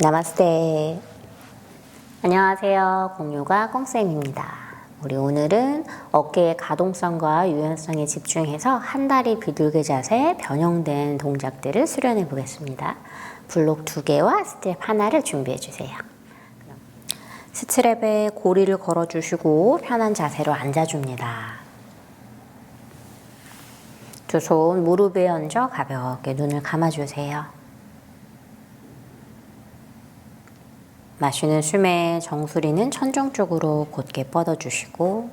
나마스테. 안녕하세요. 공유가 꽁쌤입니다. 우리 오늘은 어깨의 가동성과 유연성에 집중해서 한 다리 비둘기 자세 변형된 동작들을 수련해 보겠습니다. 블록 2개와 스텝 하나를 준비해 주세요. 스트랩에 고리를 걸어주시고 편한 자세로 앉아줍니다. 두 손 무릎에 얹어 가볍게 눈을 감아주세요. 마시는 숨에 정수리는 천정 쪽으로 곧게 뻗어주시고,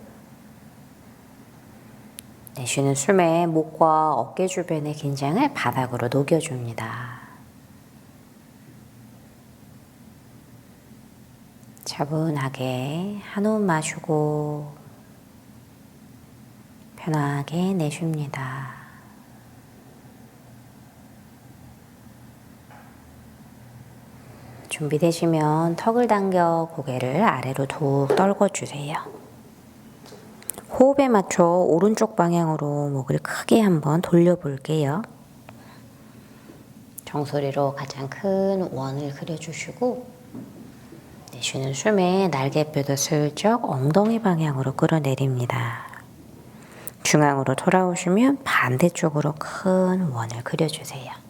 내쉬는 숨에 목과 어깨 주변의 긴장을 바닥으로 녹여줍니다. 차분하게 한 호흡 마시고 편하게 내쉽니다. 준비되시면 턱을 당겨 고개를 아래로 툭 떨궈주세요. 호흡에 맞춰 오른쪽 방향으로 목을 크게 한번 돌려볼게요. 정수리로 가장 큰 원을 그려주시고, 내쉬는 숨에 날개뼈도 슬쩍 엉덩이 방향으로 끌어내립니다. 중앙으로 돌아오시면 반대쪽으로 큰 원을 그려주세요.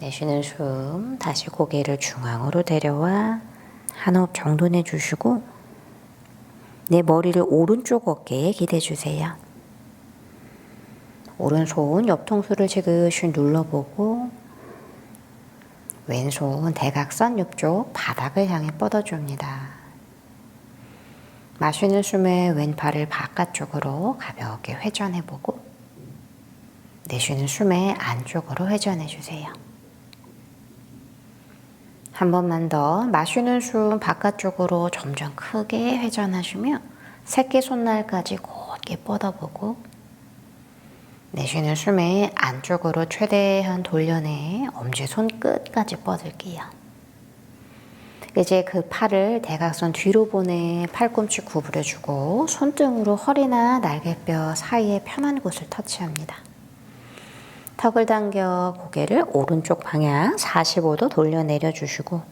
내쉬는 숨, 다시 고개를 중앙으로 데려와 한 호흡 정도 내주시고, 내 머리를 오른쪽 어깨에 기대주세요. 오른손 옆통수를 지그시 눌러보고, 왼손 대각선 옆쪽 바닥을 향해 뻗어줍니다. 마시는 숨에 왼팔을 바깥쪽으로 가볍게 회전해보고, 내쉬는 숨에 안쪽으로 회전해주세요. 한 번만 더 마시는 숨 바깥쪽으로 점점 크게 회전하시며 새끼손날까지 곧게 뻗어보고, 내쉬는 숨에 안쪽으로 최대한 돌려내 엄지손 끝까지 뻗을게요. 이제 그 팔을 대각선 뒤로 보내 팔꿈치 구부려주고 손등으로 허리나 날개뼈 사이에 편한 곳을 터치합니다. 턱을 당겨 고개를 오른쪽 방향 45도 돌려 내려주시고,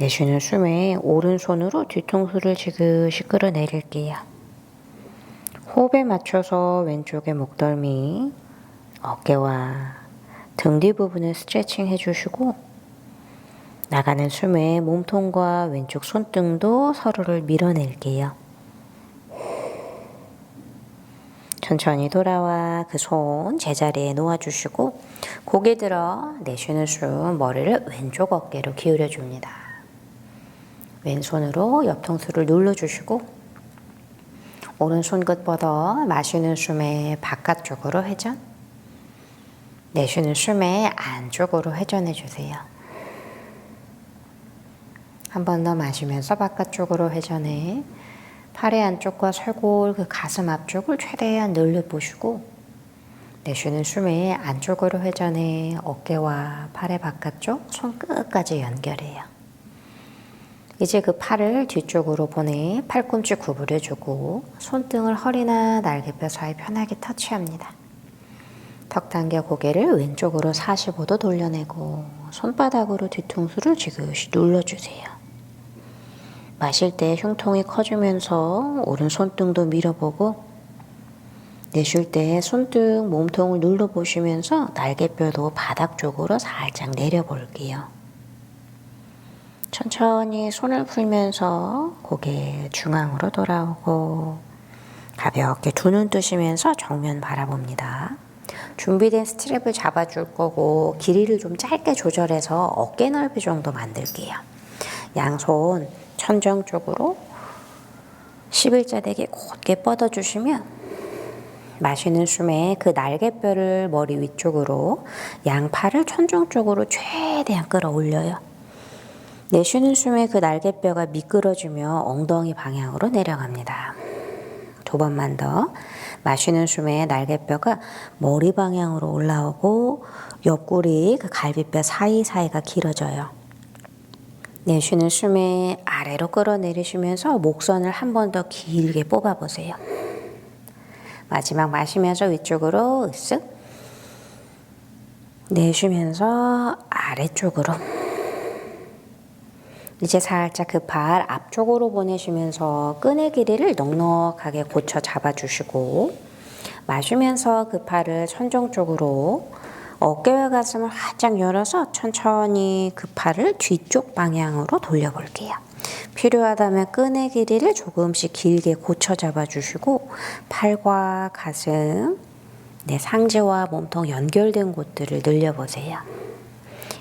내쉬는 숨에 오른손으로 뒤통수를 지그시 끌어내릴게요. 호흡에 맞춰서 왼쪽의 목덜미, 어깨와 등 뒤 부분을 스트레칭 해주시고, 나가는 숨에 몸통과 왼쪽 손등도 서로를 밀어낼게요. 천천히 돌아와 그 손 제자리에 놓아주시고, 고개 들어 내쉬는 숨 머리를 왼쪽 어깨로 기울여줍니다. 왼손으로 옆통수를 눌러주시고, 오른손 끝 뻗어 마시는 숨에 바깥쪽으로 회전, 내쉬는 숨에 안쪽으로 회전해주세요. 한 번 더 마시면서 바깥쪽으로 회전해 팔의 안쪽과 쇄골, 그 가슴 앞쪽을 최대한 늘려보시고, 내쉬는 숨에 안쪽으로 회전해 어깨와 팔의 바깥쪽, 손끝까지 연결해요. 이제 그 팔을 뒤쪽으로 보내 팔꿈치 구부려주고 손등을 허리나 날개뼈 사이 편하게 터치합니다. 턱 당겨 고개를 왼쪽으로 45도 돌려내고 손바닥으로 뒤통수를 지그시 눌러주세요. 마실 때 흉통이 커지면서 오른 손등도 밀어보고, 내쉴 때 손등 몸통을 눌러보시면서 날개뼈도 바닥 쪽으로 살짝 내려볼게요. 천천히 손을 풀면서 고개 중앙으로 돌아오고 가볍게 두 눈 뜨시면서 정면 바라봅니다. 준비된 스트랩을 잡아줄 거고 길이를 좀 짧게 조절해서 어깨 넓이 정도 만들게요. 양손 천정 쪽으로 11자 되게 곧게 뻗어주시면 마시는 숨에 그 날개뼈를 머리 위쪽으로, 양팔을 천정 쪽으로 최대한 끌어올려요. 내쉬는 숨에 그 날개뼈가 미끄러지며 엉덩이 방향으로 내려갑니다. 두 번만 더. 마시는 숨에 날개뼈가 머리 방향으로 올라오고 옆구리 그 갈비뼈 사이사이가 길어져요. 내쉬는 숨에 아래로 끌어내리시면서 목선을 한 번 더 길게 뽑아보세요. 마지막 마시면서 위쪽으로 으쓱. 내쉬면서 아래쪽으로. 이제 살짝 그 발 앞쪽으로 보내시면서 끈의 길이를 넉넉하게 고쳐 잡아주시고 마시면서 그 팔을 천정 쪽으로 어깨와 가슴을 활짝 열어서 천천히 그 팔을 뒤쪽 방향으로 돌려볼게요. 필요하다면 끈의 길이를 조금씩 길게 고쳐 잡아주시고 팔과 가슴, 상체와 몸통 연결된 곳들을 늘려보세요.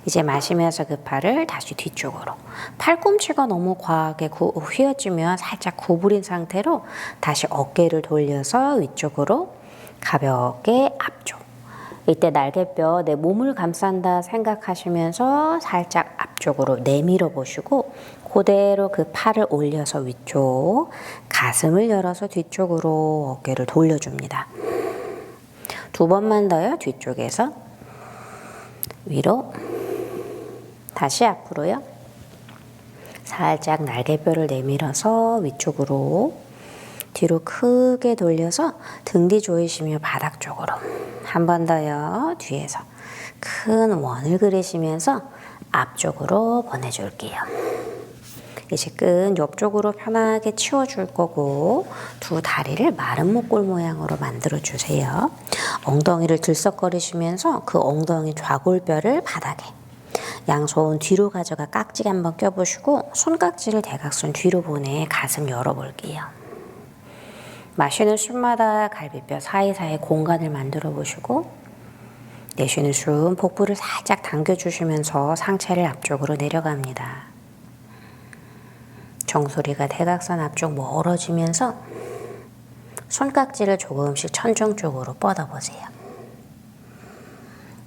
이제 마시면서 그 팔을 다시 뒤쪽으로. 팔꿈치가 너무 과하게 휘어지면 살짝 구부린 상태로 다시 어깨를 돌려서 위쪽으로 가볍게 앞쪽. 이때 날개뼈 내 몸을 감싼다 생각하시면서 살짝 앞쪽으로 내밀어 보시고 그대로 그 팔을 올려서 위쪽, 가슴을 열어서 뒤쪽으로 어깨를 돌려줍니다. 2번만 더요. 뒤쪽에서 위로, 다시 앞으로요. 살짝 날개뼈를 내밀어서 위쪽으로, 뒤로 크게 돌려서 등 뒤 조이시며 바닥 쪽으로. 한 번 더요. 뒤에서 큰 원을 그리시면서 앞쪽으로 보내줄게요. 이제 끈 옆쪽으로 편하게 치워줄 거고 두 다리를 마른 목골 모양으로 만들어주세요. 엉덩이를 들썩거리시면서 그 엉덩이 좌골뼈를 바닥에 양손 뒤로 가져가 깍지 한번 껴보시고 손깍지를 대각선 뒤로 보내 가슴 열어볼게요. 마시는 숨마다 갈비뼈 사이사이 공간을 만들어 보시고 내쉬는 숨 복부를 살짝 당겨주시면서 상체를 앞쪽으로 내려갑니다. 정수리가 대각선 앞쪽 멀어지면서 손깍지를 조금씩 천정 쪽으로 뻗어보세요.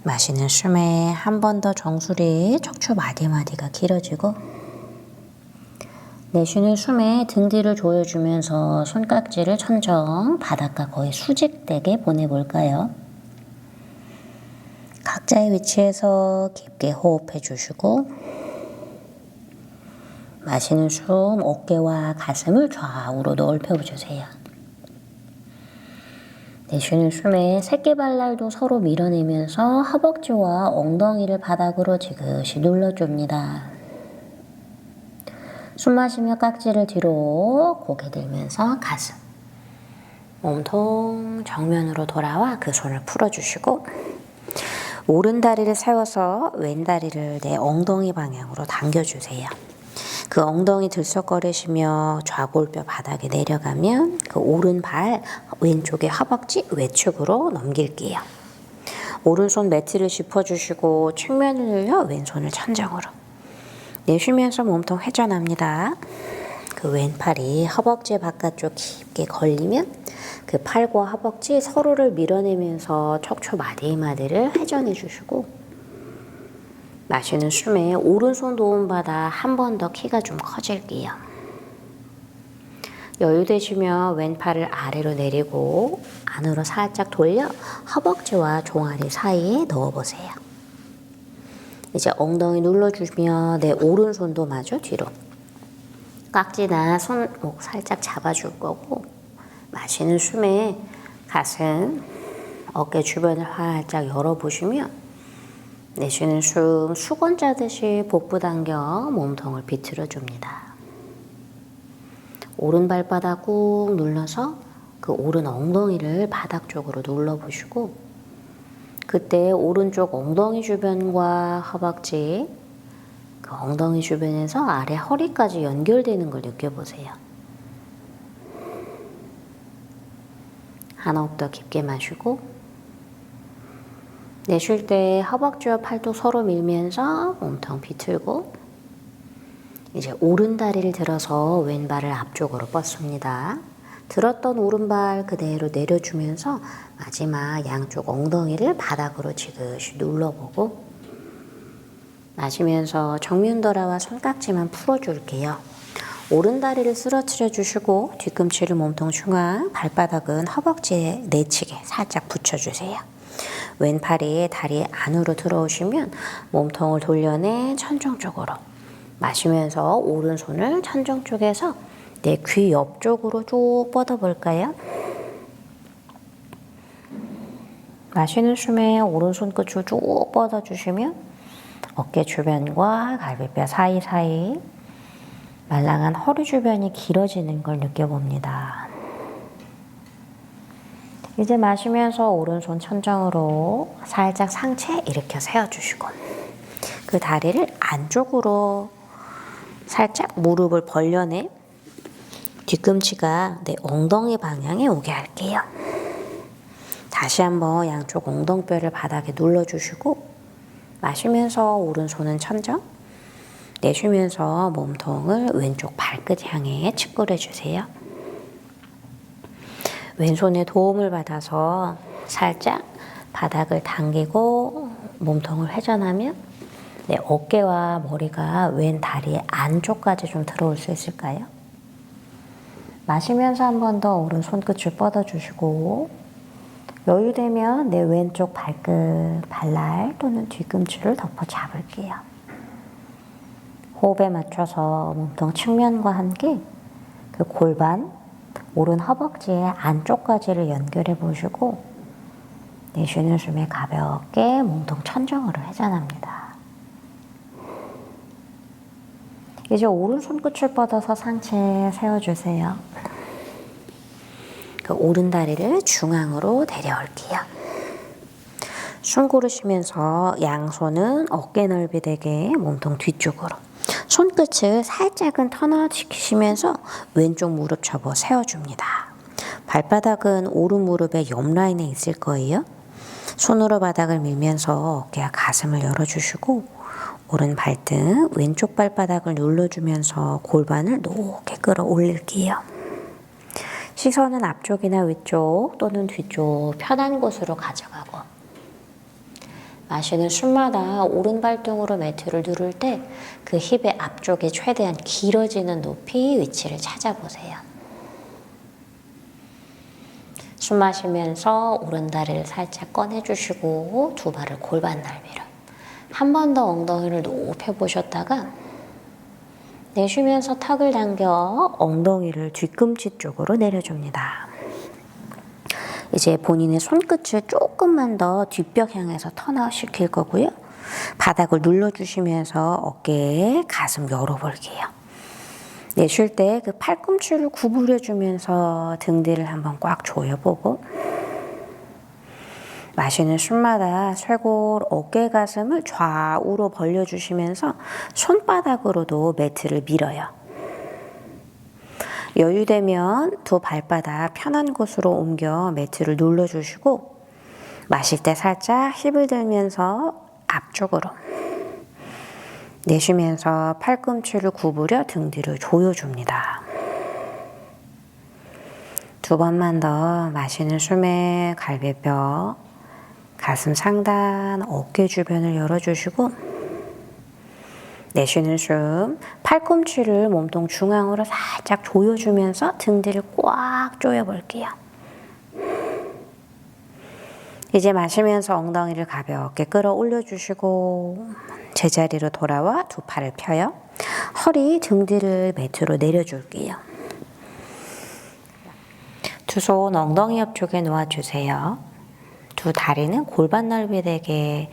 마시는 숨에 한 번 더 정수리 척추 마디마디가 길어지고 내쉬는 숨에 등 뒤를 조여주면서 손깍지를 천정 바닥과 거의 수직되게 보내볼까요? 각자의 위치에서 깊게 호흡해 주시고 마시는 숨 어깨와 가슴을 좌우로 넓혀주세요. 내쉬는 숨에 새끼발날도 서로 밀어내면서 허벅지와 엉덩이를 바닥으로 지그시 눌러줍니다. 숨 마시며 깍지를 뒤로 고개 들면서 가슴, 몸통 정면으로 돌아와 그 손을 풀어주시고 오른 다리를 세워서 왼 다리를 내 엉덩이 방향으로 당겨주세요. 그 엉덩이 들썩거리시며 좌골뼈 바닥에 내려가면 그 오른발 왼쪽의 허벅지 외축으로 넘길게요. 오른손 매트를 짚어주시고 측면을 늘려 왼손을 천장으로. 내쉬면서 몸통 회전합니다. 그 왼팔이 허벅지 바깥쪽 깊게 걸리면 그 팔과 허벅지 서로를 밀어내면서 척추 마디마디를 회전해 주시고 마시는 숨에 오른손 도움받아 한 번 더 키가 좀 커질게요. 여유 되시면 왼팔을 아래로 내리고 안으로 살짝 돌려 허벅지와 종아리 사이에 넣어보세요. 이제 엉덩이 눌러주시며 내 오른손도 마저 뒤로 깍지나 손목 살짝 잡아줄 거고 마시는 숨에 가슴, 어깨 주변을 활짝 열어보시며 내쉬는 숨 수건 짜듯이 복부 당겨 몸통을 비틀어 줍니다. 오른 발바닥 꾹 눌러서 그 오른 엉덩이를 바닥 쪽으로 눌러보시고 그때 오른쪽 엉덩이 주변과 허벅지, 그 엉덩이 주변에서 아래 허리까지 연결되는 걸 느껴보세요. 한 호흡 더 깊게 마시고 내쉴 때 허벅지와 팔뚝 서로 밀면서 몸통 비틀고 이제 오른 다리를 들어서 왼발을 앞쪽으로 뻗습니다. 들었던 오른발 그대로 내려주면서 마지막 양쪽 엉덩이를 바닥으로 지그시 눌러보고 마시면서 정면 돌아와 손깍지만 풀어줄게요. 오른 다리를 쓰러뜨려 주시고 뒤꿈치를 몸통 중앙, 발바닥은 허벅지에 내치게 살짝 붙여주세요. 왼팔이 다리 안으로 들어오시면 몸통을 돌려내 천정 쪽으로 마시면서 오른손을 천정 쪽에서 내 귀 옆쪽으로 쭉 뻗어볼까요? 마시는 숨에 오른손 끝을 쭉 뻗어주시면 어깨 주변과 갈비뼈 사이사이 말랑한 허리 주변이 길어지는 걸 느껴봅니다. 이제 마시면서 오른손 천정으로 살짝 상체 일으켜 세워주시고 그 다리를 안쪽으로 살짝 무릎을 벌려내 뒤꿈치가 내 엉덩이 방향에 오게 할게요. 다시 한번 양쪽 엉덩뼈를 바닥에 눌러주시고 마시면서 오른손은 천정, 내쉬면서 몸통을 왼쪽 발끝 향해 치꾸려주세요. 왼손에 도움을 받아서 살짝 바닥을 당기고 몸통을 회전하면 내 어깨와 머리가 왼 다리 안쪽까지 좀 들어올 수 있을까요? 마시면서 한 번 더 오른손 끝을 뻗어주시고 여유되면 내 왼쪽 발끝, 발날 또는 뒤꿈치를 덮어 잡을게요. 호흡에 맞춰서 몸통 측면과 함께 그 골반, 오른 허벅지의 안쪽까지를 연결해 보시고 내쉬는 숨에 가볍게 몸통 천정으로 회전합니다. 이제 오른손 끝을 뻗어서 상체 세워주세요. 그 오른 다리를 중앙으로 데려올게요. 숨 고르시면서 양손은 어깨 넓이 되게 몸통 뒤쪽으로 손끝을 살짝은 터널시키시면서 왼쪽 무릎 접어 세워줍니다. 발바닥은 오른 무릎의 옆 라인에 있을 거예요. 손으로 바닥을 밀면서 어깨와 가슴을 열어주시고 오른 발등, 왼쪽 발바닥을 눌러주면서 골반을 높게 끌어올릴게요. 시선은 앞쪽이나 위쪽 또는 뒤쪽 편한 곳으로 가져가고 마시는 숨마다 오른 발등으로 매트를 누를 때 그 힙의 앞쪽이 최대한 길어지는 높이 위치를 찾아보세요. 숨 마시면서 오른 다리를 살짝 꺼내주시고 두 발을 골반 넓이로 한 번 더 엉덩이를 높여 보셨다가 내쉬면서 턱을 당겨 엉덩이를 뒤꿈치 쪽으로 내려줍니다. 이제 본인의 손끝을 조금만 더 뒷벽 향해서 턴아웃시킬 거고요. 바닥을 눌러주시면서 어깨에 가슴 열어볼게요. 내쉴 때 그 팔꿈치를 구부려주면서 등 뒤를 한번 꽉 조여보고 마시는 숨마다 쇄골, 어깨 가슴을 좌우로 벌려주시면서 손바닥으로도 매트를 밀어요. 여유되면 두 발바닥 편한 곳으로 옮겨 매트를 눌러주시고 마실 때 살짝 힙을 들면서 앞쪽으로 내쉬면서 팔꿈치를 구부려 등 뒤를 조여줍니다. 두 번만 더 마시는 숨에 갈비뼈, 가슴 상단, 어깨 주변을 열어주시고 내쉬는 숨, 팔꿈치를 몸통 중앙으로 살짝 조여주면서 등 뒤를 꽉 조여볼게요. 이제 마시면서 엉덩이를 가볍게 끌어올려주시고 제자리로 돌아와 두 팔을 펴요. 허리, 등 뒤를 매트로 내려줄게요. 두 손 엉덩이 옆쪽에 놓아주세요. 두 다리는 골반 넓이 되게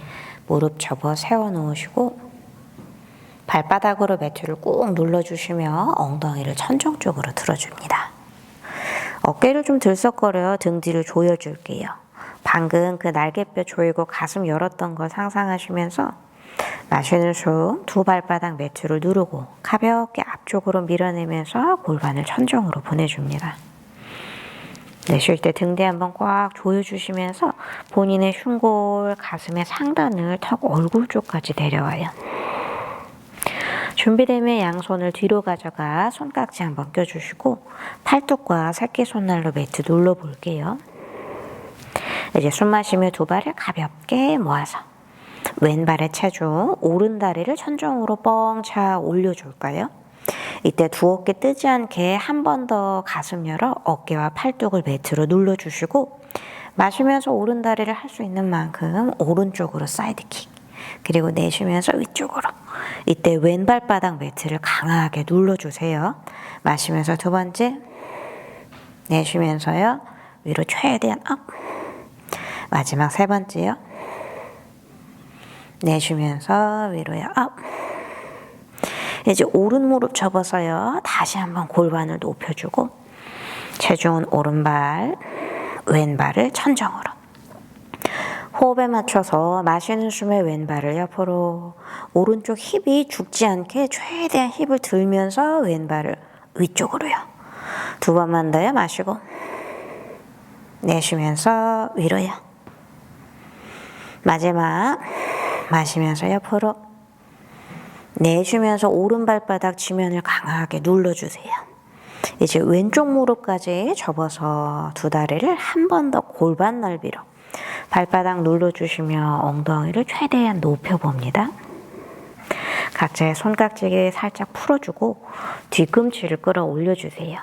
무릎 접어 세워놓으시고 발바닥으로 매트를 꾹 눌러주시며 엉덩이를 천정 쪽으로 들어줍니다. 어깨를 좀 들썩거려 등 뒤를 조여줄게요. 방금 그 날개뼈 조이고 가슴 열었던 걸 상상하시면서 마시는 숨, 두 발바닥 매트를 누르고 가볍게 앞쪽으로 밀어내면서 골반을 천정으로 보내줍니다. 내쉴 때 등 뒤 한번 꽉 조여주시면서 본인의 흉골, 가슴의 상단을 턱 얼굴 쪽까지 내려와요. 준비되면 양손을 뒤로 가져가 손깍지 한번 껴주시고 팔뚝과 새끼손날로 매트 눌러볼게요. 이제 숨 마시며 두 발을 가볍게 모아서 왼발의 체중, 오른 다리를 천정으로 뻥 차 올려줄까요? 이때 두 어깨 뜨지 않게 한 번 더 가슴 열어 어깨와 팔뚝을 매트로 눌러주시고 마시면서 오른 다리를 할 수 있는 만큼 오른쪽으로 사이드킥 그리고 내쉬면서 위쪽으로 이때 왼발바닥 매트를 강하게 눌러주세요. 마시면서 두 번째 내쉬면서요 위로 최대한 업 마지막 세 번째요. 내쉬면서 위로요. 업. 이제 오른 무릎 접어서요. 다시 한번 골반을 높여주고 체중은 오른발, 왼발을 천정으로. 호흡에 맞춰서 마시는 숨에 왼발을 옆으로, 오른쪽 힙이 죽지 않게 최대한 힙을 들면서 왼발을 위쪽으로요. 두 번만 더요. 마시고 내쉬면서 위로요. 마지막 마시면서 옆으로, 내쉬면서 오른발바닥 지면을 강하게 눌러주세요. 이제 왼쪽 무릎까지 접어서 두 다리를 한 번 더 골반 넓이로 발바닥 눌러주시며 엉덩이를 최대한 높여봅니다. 각자의 손깍지기 살짝 풀어주고 뒤꿈치를 끌어올려주세요.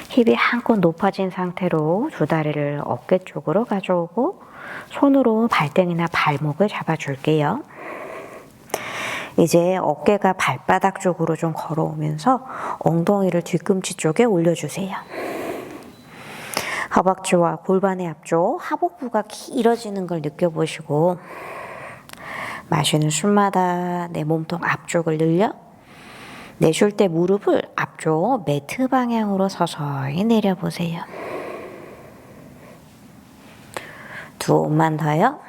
힙이 한껏 높아진 상태로 두 다리를 어깨 쪽으로 가져오고 손으로 발등이나 발목을 잡아줄게요. 이제 어깨가 발바닥 쪽으로 좀 걸어오면서 엉덩이를 뒤꿈치 쪽에 올려주세요. 허벅지와 골반의 앞쪽, 하복부가 길어지는 걸 느껴보시고 마시는 숨마다 내 몸통 앞쪽을 늘려 내쉴 때 무릎을 앞쪽 매트 방향으로 서서히 내려보세요. 두 호흡만 더요.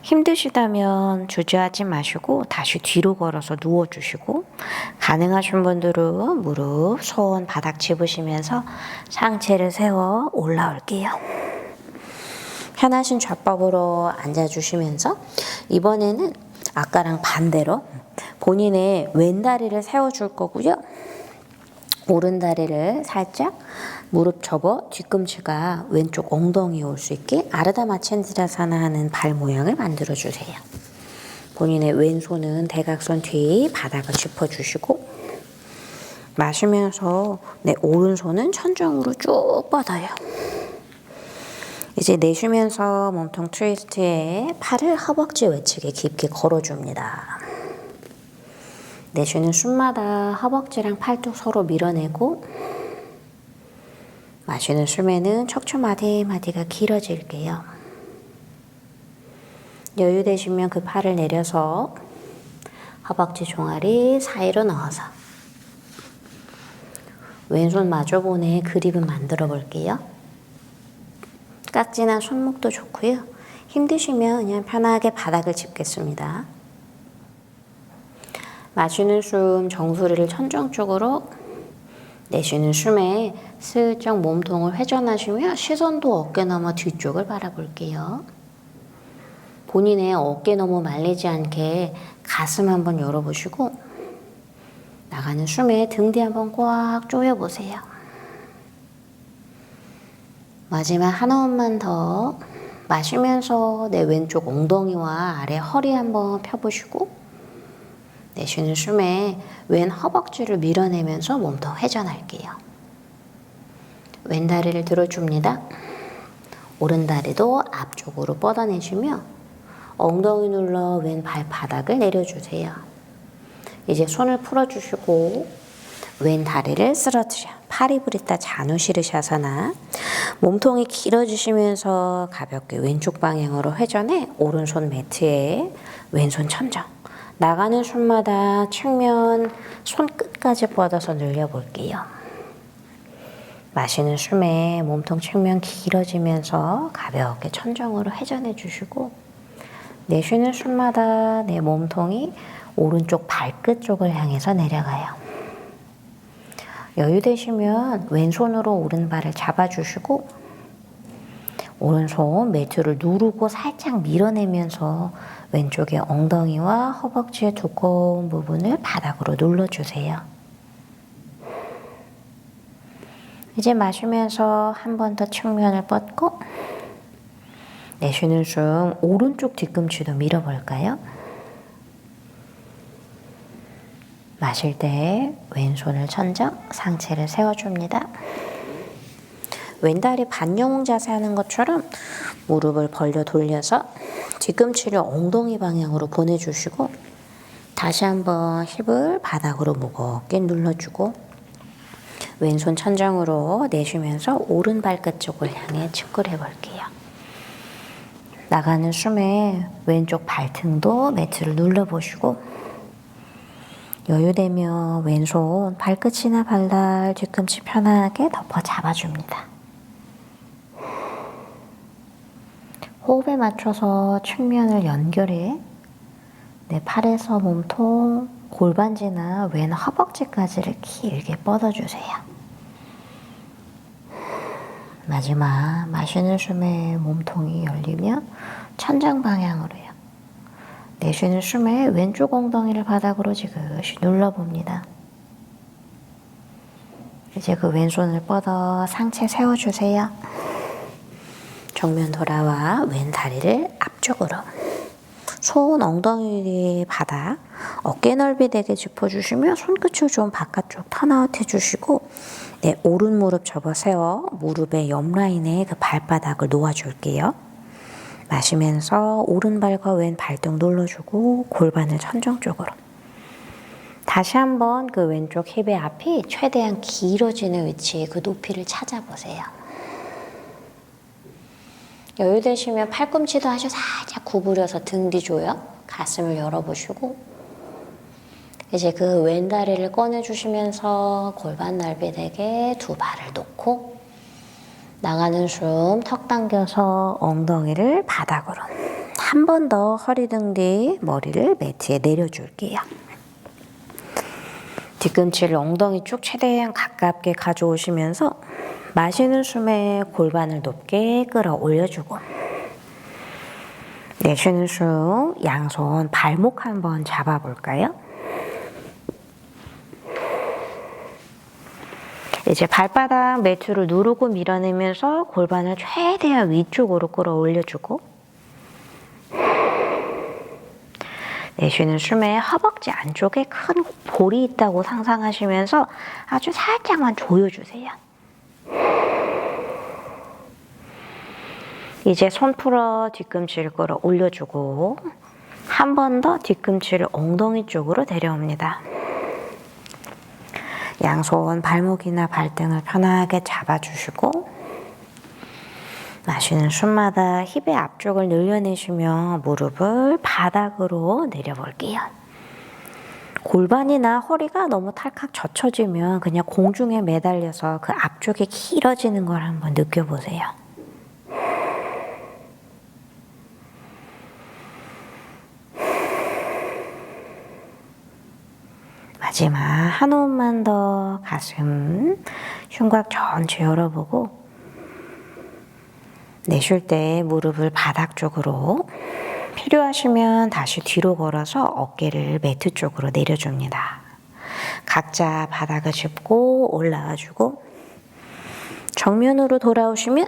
힘드시다면 주저하지 마시고 다시 뒤로 걸어서 누워주시고, 가능하신 분들은 무릎, 손, 바닥 짚으시면서 상체를 세워 올라올게요. 편하신 좌법으로 앉아주시면서 이번에는 아까랑 반대로 본인의 왼다리를 세워줄 거고요. 오른다리를 살짝 무릎 접어 뒤꿈치가 왼쪽 엉덩이에 올 수 있게 아르다 마첸드라사나 하는 발 모양을 만들어주세요. 본인의 왼손은 대각선 뒤 바닥을 짚어주시고 마시면서 내 오른손은 천정으로 쭉 뻗어요. 이제 내쉬면서 몸통 트위스트에 팔을 허벅지 외측에 깊게 걸어줍니다. 내쉬는 숨마다 허벅지랑 팔뚝 서로 밀어내고 마시는 숨에는 척추 마디마디가 길어질게요. 여유 되시면 그 팔을 내려서 허벅지 종아리 사이로 넣어서 왼손 마주보내 그립을 만들어 볼게요. 깍지나 손목도 좋고요. 힘드시면 그냥 편하게 바닥을 짚겠습니다. 마시는 숨 정수리를 천정 쪽으로, 내쉬는 숨에 슬쩍 몸통을 회전하시며 시선도 어깨 너머 뒤쪽을 바라볼게요. 본인의 어깨 너머 말리지 않게 가슴 한번 열어보시고 나가는 숨에 등 뒤 한번 꽉 조여보세요. 마지막 한 호흡만 더 마시면서 내 왼쪽 엉덩이와 아래 허리 한번 펴보시고 내쉬는 숨에 왼 허벅지를 밀어내면서 몸통 회전할게요. 왼 다리를 들어줍니다. 오른 다리도 앞쪽으로 뻗어내시며 엉덩이 눌러 왼 발바닥을 내려주세요. 이제 손을 풀어주시고 왼 다리를 쓰러뜨려 파리브리타 자누시르샤사나, 몸통이 길어지시면서 가볍게 왼쪽 방향으로 회전해 오른손 매트에 왼손 천정, 나가는 숨마다 측면 손끝까지 뻗어서 늘려볼게요. 마시는 숨에 몸통 측면 길어지면서 가볍게 천정으로 회전해 주시고 내쉬는 숨마다 내 몸통이 오른쪽 발끝 쪽을 향해서 내려가요. 여유 되시면 왼손으로 오른발을 잡아주시고 오른손 매트를 누르고 살짝 밀어내면서 왼쪽의 엉덩이와 허벅지의 두꺼운 부분을 바닥으로 눌러주세요. 이제 마시면서 한 번 더 측면을 뻗고 내쉬는 숨 오른쪽 뒤꿈치도 밀어볼까요? 마실 때 왼손을 천정, 상체를 세워줍니다. 왼다리 반영웅 자세 하는 것처럼 무릎을 벌려 돌려서 뒤꿈치를 엉덩이 방향으로 보내주시고 다시 한번 힙을 바닥으로 무겁게 눌러주고 왼손 천장으로 내쉬면서 오른 발끝 쪽을 향해 측근해 볼게요. 나가는 숨에 왼쪽 발등도 매트를 눌러보시고 여유되면 왼손 발끝이나 발날 뒤꿈치 편하게 덮어 잡아줍니다. 호흡에 맞춰서 측면을 연결해 내 팔에서 몸통, 골반지나 왼 허벅지까지를 길게 뻗어주세요. 마지막 마시는 숨에 몸통이 열리면 천장 방향으로요. 내쉬는 숨에 왼쪽 엉덩이를 바닥으로 지그시 눌러봅니다. 이제 그 왼손을 뻗어 상체 세워주세요. 정면 돌아와 왼 다리를 앞쪽으로. 손 엉덩이 바닥, 어깨 넓이 되게 짚어주시며 손끝을 좀 바깥쪽 턴아웃 해주시고 네, 오른 무릎 접어 세워 무릎의 옆 라인에 그 발바닥을 놓아줄게요. 마시면서 오른발과 왼 발등 눌러주고 골반을 천정 쪽으로. 다시 한번 그 왼쪽 힙의 앞이 최대한 길어지는 위치에 그 높이를 찾아보세요. 여유 되시면 팔꿈치도 아주 살짝 구부려서 등 뒤조여 가슴을 열어보시고 이제 그 왼다리를 꺼내주시면서 골반 넓이 되게 두 발을 놓고 나가는 숨 턱 당겨서 엉덩이를 바닥으로 한 번 더 허리 등 뒤 머리를 매트에 내려줄게요. 뒤꿈치를 엉덩이 쭉 최대한 가깝게 가져오시면서 마시는 숨에 골반을 높게 끌어 올려주고 내쉬는 숨 양손 발목 한번 잡아볼까요? 이제 발바닥 매트를 누르고 밀어내면서 골반을 최대한 위쪽으로 끌어 올려주고 내쉬는 숨에 허벅지 안쪽에 큰 볼이 있다고 상상하시면서 아주 살짝만 조여주세요. 이제 손 풀어 뒤꿈치를 끌어 올려주고 한 번 더 뒤꿈치를 엉덩이 쪽으로 데려옵니다. 양손 발목이나 발등을 편하게 잡아주시고 마시는 숨마다 힙의 앞쪽을 늘려내시며 무릎을 바닥으로 내려볼게요. 골반이나 허리가 너무 탈칵 젖혀지면 그냥 공중에 매달려서 그 앞쪽이 길어지는 걸 한번 느껴보세요. 마지막 한 호흡만 더 가슴, 흉곽 전체 열어보고 내쉴 때 무릎을 바닥 쪽으로 필요하시면 다시 뒤로 걸어서 어깨를 매트 쪽으로 내려줍니다. 각자 바닥을 짚고 올라와주고 정면으로 돌아오시면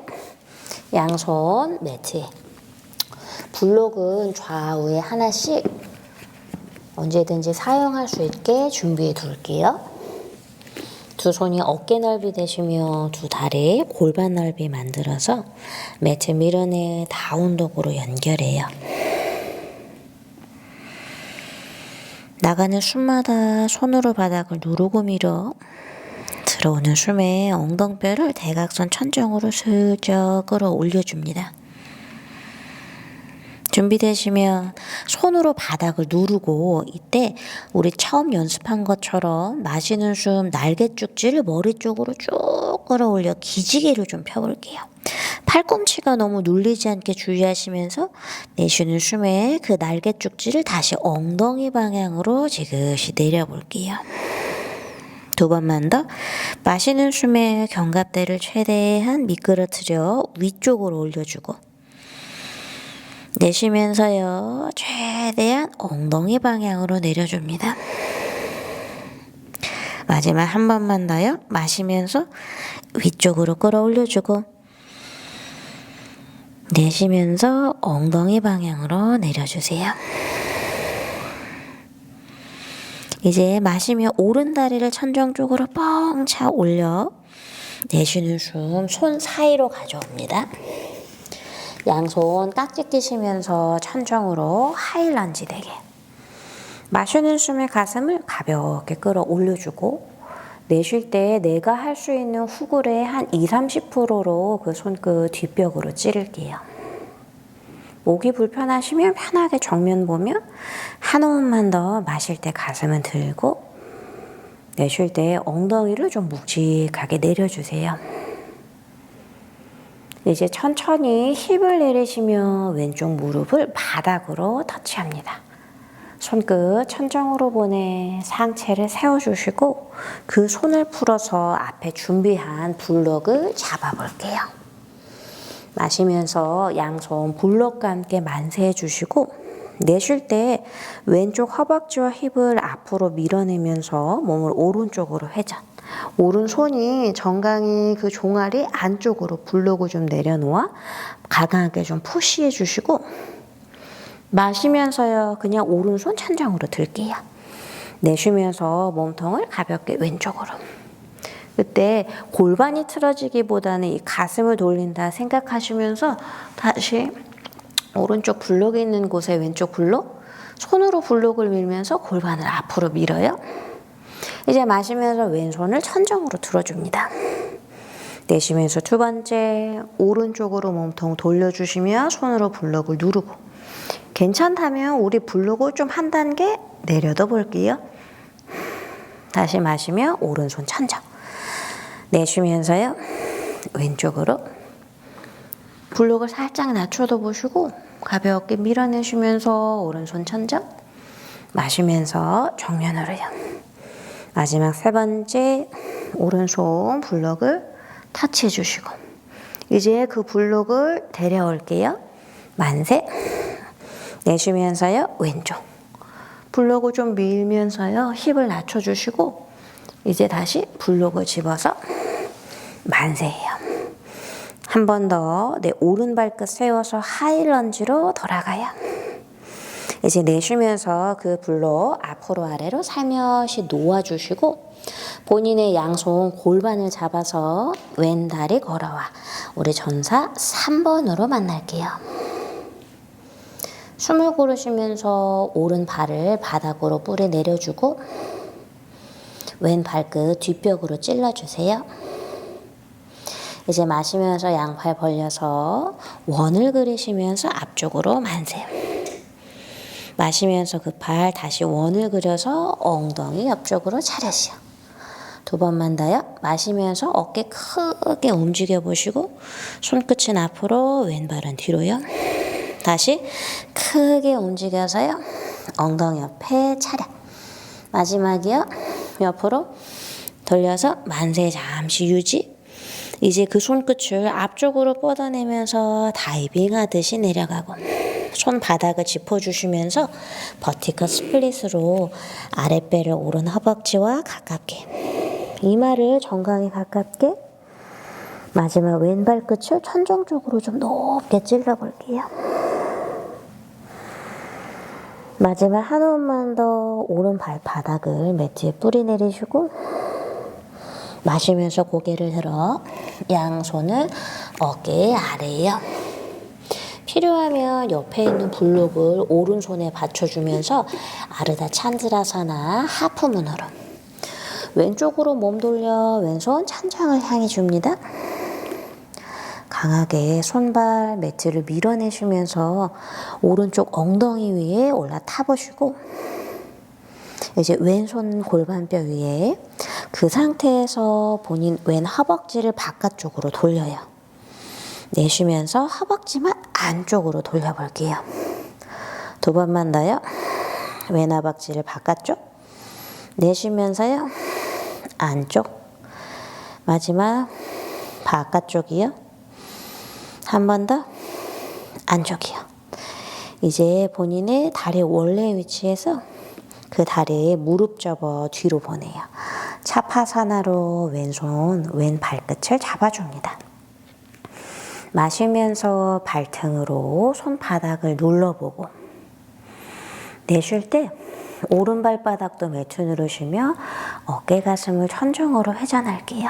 양손 매트에 블록은 좌우에 하나씩 언제든지 사용할 수 있게 준비해 둘게요. 두 손이 어깨 넓이 되시며 두 다리 골반 넓이 만들어서 매트 밀어내 다운독으로 연결해요. 나가는 숨마다 손으로 바닥을 누르고 밀어 들어오는 숨에 엉덩뼈를 대각선 천정으로 슬쩍 끌어 올려줍니다. 준비되시면 손으로 바닥을 누르고 이때 우리 처음 연습한 것처럼 마시는 숨 날개쭉지를 머리 쪽으로 쭉 끌어올려 기지개를 좀 펴볼게요. 팔꿈치가 너무 눌리지 않게 주의하시면서 내쉬는 숨에 그 날개쭉지를 다시 엉덩이 방향으로 지그시 내려볼게요. 두 번만 더 마시는 숨에 견갑대를 최대한 미끄러뜨려 위쪽으로 올려주고 내쉬면서요 최대한 엉덩이 방향으로 내려줍니다. 마지막 한 번만 더요. 마시면서 위쪽으로 끌어올려주고 내쉬면서 엉덩이 방향으로 내려주세요. 이제 마시며 오른 다리를 천정 쪽으로 뻥 차 올려 내쉬는 숨 손 사이로 가져옵니다. 양손 깍지 끼시면서 천정으로 하이런지 되게 마시는 숨에 가슴을 가볍게 끌어올려주고 내쉴 때 내가 할 수 있는 후굴의 한 20-30%로 그 손끝 뒷벽으로 찌를게요. 목이 불편하시면 편하게 정면 보며 한 호흡만 더 마실 때 가슴은 들고 내쉴 때 엉덩이를 좀 묵직하게 내려주세요. 이제 천천히 힙을 내리시며 왼쪽 무릎을 바닥으로 터치합니다. 손끝 천정으로 보내 상체를 세워주시고 그 손을 풀어서 앞에 준비한 블럭을 잡아볼게요. 마시면서 양손 블럭과 함께 만세해 주시고 내쉴 때 왼쪽 허벅지와 힙을 앞으로 밀어내면서 몸을 오른쪽으로 회전. 오른손이 정강이 그 종아리 안쪽으로 블록을 좀 내려놓아 가강하게 좀 푸시해 주시고 마시면서요 그냥 오른손 천장으로 들게요. 내쉬면서 몸통을 가볍게 왼쪽으로. 그때 골반이 틀어지기보다는 이 가슴을 돌린다 생각하시면서 다시 오른쪽 블록이 있는 곳에 왼쪽 블록, 손으로 블록을 밀면서 골반을 앞으로 밀어요. 이제 마시면서 왼손을 천정으로 들어줍니다. 내쉬면서 두 번째 오른쪽으로 몸통 돌려주시며 손으로 블록을 누르고 괜찮다면 우리 블록을 좀 한 단계 내려둬 볼게요. 다시 마시며 오른손 천정. 내쉬면서요 왼쪽으로 블록을 살짝 낮춰도 보시고 가볍게 밀어내시면서 오른손 천정. 마시면서 정면으로요. 마지막 세 번째 오른손 블록을 터치해 주시고 이제 그 블록을 데려올게요. 만세. 내쉬면서요 왼쪽 블록을 좀 밀면서요 힙을 낮춰주시고 이제 다시 블록을 집어서 만세해요. 한 번 더 내 오른 발끝 세워서 하이런지로 돌아가요. 이제 내쉬면서 그 블록 앞으로 아래로 살며시 놓아주시고 본인의 양손 골반을 잡아서 왼 다리 걸어와 우리 전사 3번으로 만날게요. 숨을 고르시면서 오른 발을 바닥으로 뿌리 내려주고 왼 발끝 뒷벽으로 찔러주세요. 이제 마시면서 양팔 벌려서 원을 그리시면서 앞쪽으로 만세. 마시면서 그 발 다시 원을 그려서 엉덩이 옆쪽으로 차려시오. 두 번만 더요. 마시면서 어깨 크게 움직여 보시고 손끝은 앞으로 왼발은 뒤로요. 다시 크게 움직여서요. 엉덩이 옆에 차려. 마지막이요. 옆으로 돌려서 만세 잠시 유지. 이제 그 손끝을 앞쪽으로 뻗어내면서 다이빙 하듯이 내려가고 손바닥을 짚어주시면서 버티컬 스플릿으로 아랫배를 오른 허벅지와 가깝게 이마를 정강에 가깝게 마지막 왼발 끝을 천정 쪽으로 좀 높게 찔러볼게요. 마지막 한 호흡만 더 오른 발바닥을 매트에 뿌리 내리시고 마시면서 고개를 들어 양손을 어깨 아래에요. 필요하면 옆에 있는 블록을 오른손에 받쳐주면서 아르다 찬드라사나 하프문으로 왼쪽으로 몸 돌려 왼손 천장을 향해 줍니다. 강하게 손발 매트를 밀어내시면서 오른쪽 엉덩이 위에 올라타 보시고 이제 왼손 골반뼈 위에 그 상태에서 본인 왼 허벅지를 바깥쪽으로 돌려요. 내쉬면서 허벅지만 안쪽으로 돌려볼게요. 두 번만 더요. 왼 허벅지를 바깥쪽. 내쉬면서요. 안쪽. 마지막 바깥쪽이요. 한 번 더. 안쪽이요. 이제 본인의 다리 원래 위치에서 그 다리에 무릎 접어 뒤로 보내요. 차파사나로 왼손, 왼 발끝을 잡아줍니다. 마시면서 발등으로 손바닥을 눌러보고 내쉴 때 오른 발바닥도 매트 누르시며 어깨 가슴을 천정으로 회전할게요.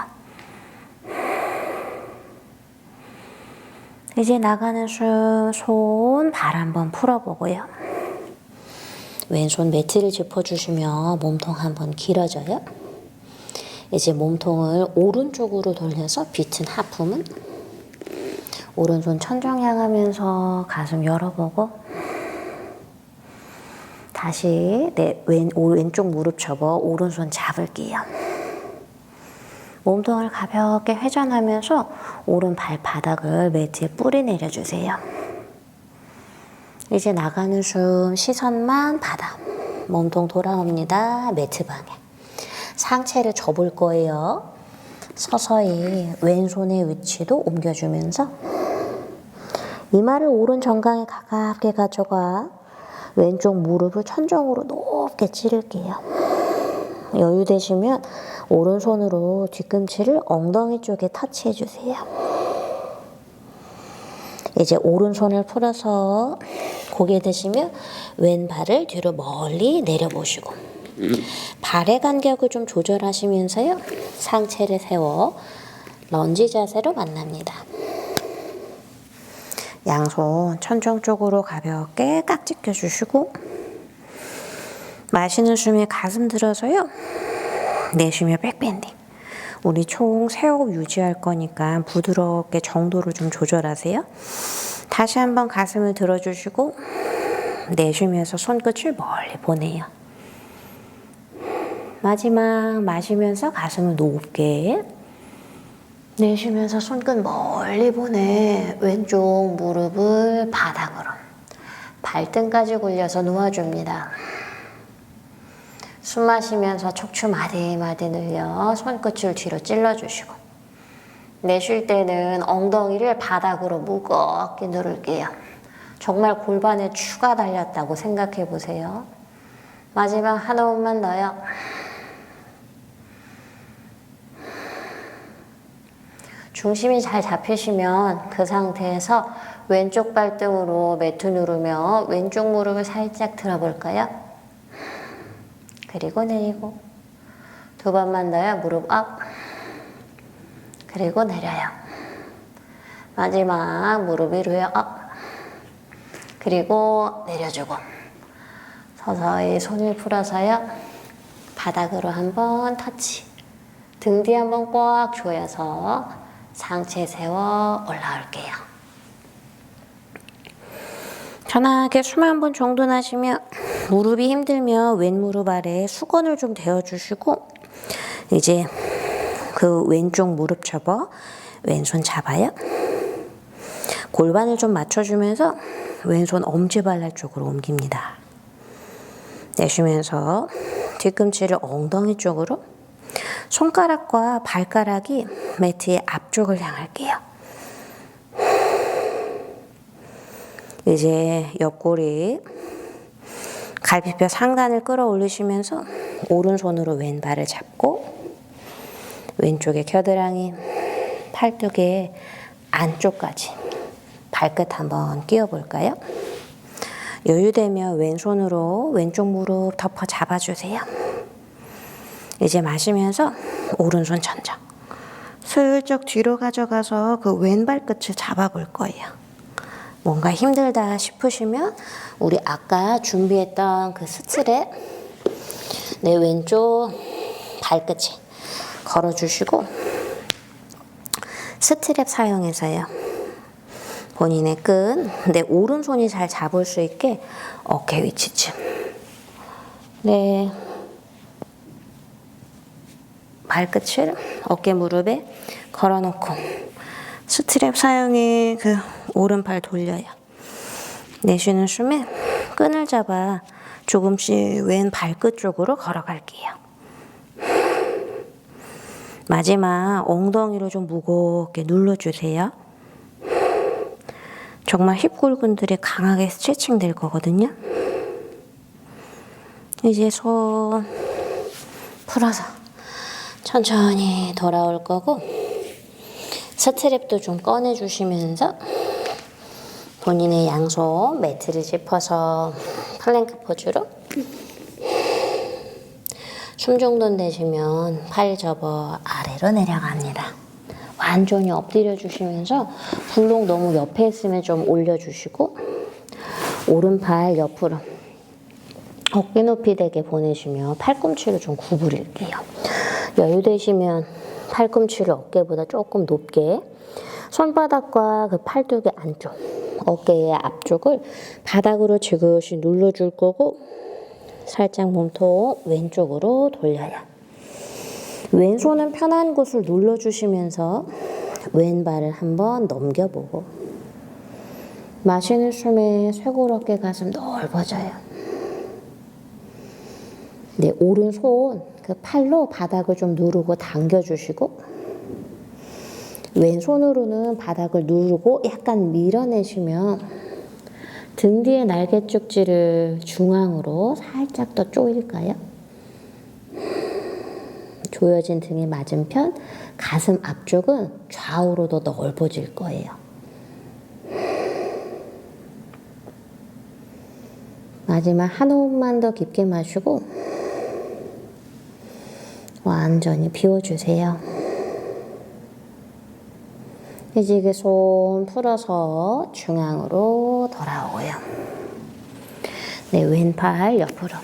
이제 나가는 숨, 손, 발 한번 풀어보고요. 왼손 매트를 짚어주시면 몸통 한번 길어져요. 이제 몸통을 오른쪽으로 돌려서 비튼 하품은 오른손 천정 향하면서 가슴 열어보고 다시 내 왼쪽 무릎 접어 오른손 잡을게요. 몸통을 가볍게 회전하면서 오른 발바닥을 매트에 뿌리 내려주세요. 이제 나가는 숨 시선만 바닥. 몸통 돌아옵니다. 매트 방향. 상체를 접을 거예요. 서서히 왼손의 위치도 옮겨주면서 이마를 오른 정강에 가깝게 가져가 왼쪽 무릎을 천정으로 높게 찌를게요. 여유 되시면 오른손으로 뒤꿈치를 엉덩이 쪽에 터치해 주세요. 이제 오른손을 풀어서 고개 드시면 왼발을 뒤로 멀리 내려보시고 발의 간격을 좀 조절하시면서요. 상체를 세워 런지 자세로 만납니다. 양손 천정 쪽으로 가볍게 깍지 껴주시고 마시는 숨에 가슴 들어서요. 내쉬며 백밴딩. 우리 총 3호흡 유지할 거니까 부드럽게 정도를 좀 조절하세요. 다시 한번 가슴을 들어주시고 내쉬면서 손끝을 멀리 보내요. 마지막 마시면서 가슴을 높게 내쉬면서 손끝 멀리 보내 왼쪽 무릎을 바닥으로 발등까지 굴려서 놓아줍니다. 숨 마시면서 척추 마디마디 늘려 손끝을 뒤로 찔러주시고 내쉴 때는 엉덩이를 바닥으로 무겁게 누를게요. 정말 골반에 추가 달렸다고 생각해 보세요. 마지막 한 호흡만 더요. 중심이 잘 잡히시면 그 상태에서 왼쪽 발등으로 매트 누르며 왼쪽 무릎을 살짝 들어볼까요? 그리고 내리고 2번만 더요. 무릎 업 그리고 내려요. 마지막 무릎 위로요. 업 그리고 내려주고 서서히 손을 풀어서요. 바닥으로 한번 터치 등 뒤 한번 꽉 조여서 상체 세워 올라올게요. 편하게 숨 한 번 정도 나시며 무릎이 힘들면 왼무릎 아래에 수건을 좀 대어주시고 이제 그 왼쪽 무릎 접어 왼손 잡아요. 골반을 좀 맞춰주면서 왼손 엄지발랄 쪽으로 옮깁니다. 내쉬면서 뒤꿈치를 엉덩이 쪽으로 손가락과 발가락이 매트의 앞쪽을 향할게요. 이제 옆구리 갈비뼈 상단을 끌어올리시면서 오른손으로 왼발을 잡고 왼쪽에 겨드랑이 팔뚝의 안쪽까지 발끝 한번 끼워볼까요? 여유되면 왼손으로 왼쪽 무릎 덮어 잡아주세요. 이제 마시면서 오른손 천정 슬쩍 뒤로 가져가서 그 왼발 끝을 잡아볼 거예요. 뭔가 힘들다 싶으시면 우리 아까 준비했던 그 스트랩 내 왼쪽 발끝에 걸어주시고 스트랩 사용해서요. 본인의 끝, 내 오른손이 잘 잡을 수 있게 어깨 위치쯤 네 발끝을 어깨 무릎에 걸어놓고 스트랩 사용해 그 오른팔 돌려요. 내쉬는 숨에 끈을 잡아 조금씩 왼 발끝 쪽으로 걸어갈게요. 마지막 엉덩이로 좀 무겁게 눌러주세요. 정말 힙 굴근들이 강하게 스트레칭 될 거거든요. 이제 손 풀어서 천천히 돌아올 거고 스트랩도 좀 꺼내주시면서 본인의 양손 매트를 짚어서 플랭크 포즈로 숨 정도 내쉬면 팔 접어 아래로 내려갑니다. 완전히 엎드려 주시면서 불록 너무 옆에 있으면 좀 올려주시고 오른팔 옆으로 어깨 높이 되게 보내시며 팔꿈치를 좀 구부릴게요. 여유되시면 팔꿈치를 어깨보다 조금 높게, 손바닥과 그 팔뚝의 안쪽, 어깨의 앞쪽을 바닥으로 지그시 눌러줄 거고, 살짝 몸통 왼쪽으로 돌려요. 왼손은 편한 곳을 눌러주시면서 왼발을 한번 넘겨보고, 마시는 숨에 쇄골, 어깨, 가슴 넓어져요. 네, 오른손 그 팔로 바닥을 좀 누르고 당겨주시고, 왼손으로는 바닥을 누르고 약간 밀어내시면 등 뒤에 날개 쭉지를 중앙으로 살짝 더 조일까요? 조여진 등의 맞은편, 가슴 앞쪽은 좌우로 더 넓어질 거예요. 마지막 한 호흡만 더 깊게 마시고 완전히 비워주세요. 이제 손 풀어서 중앙으로 돌아오고요. 네, 왼팔 옆으로.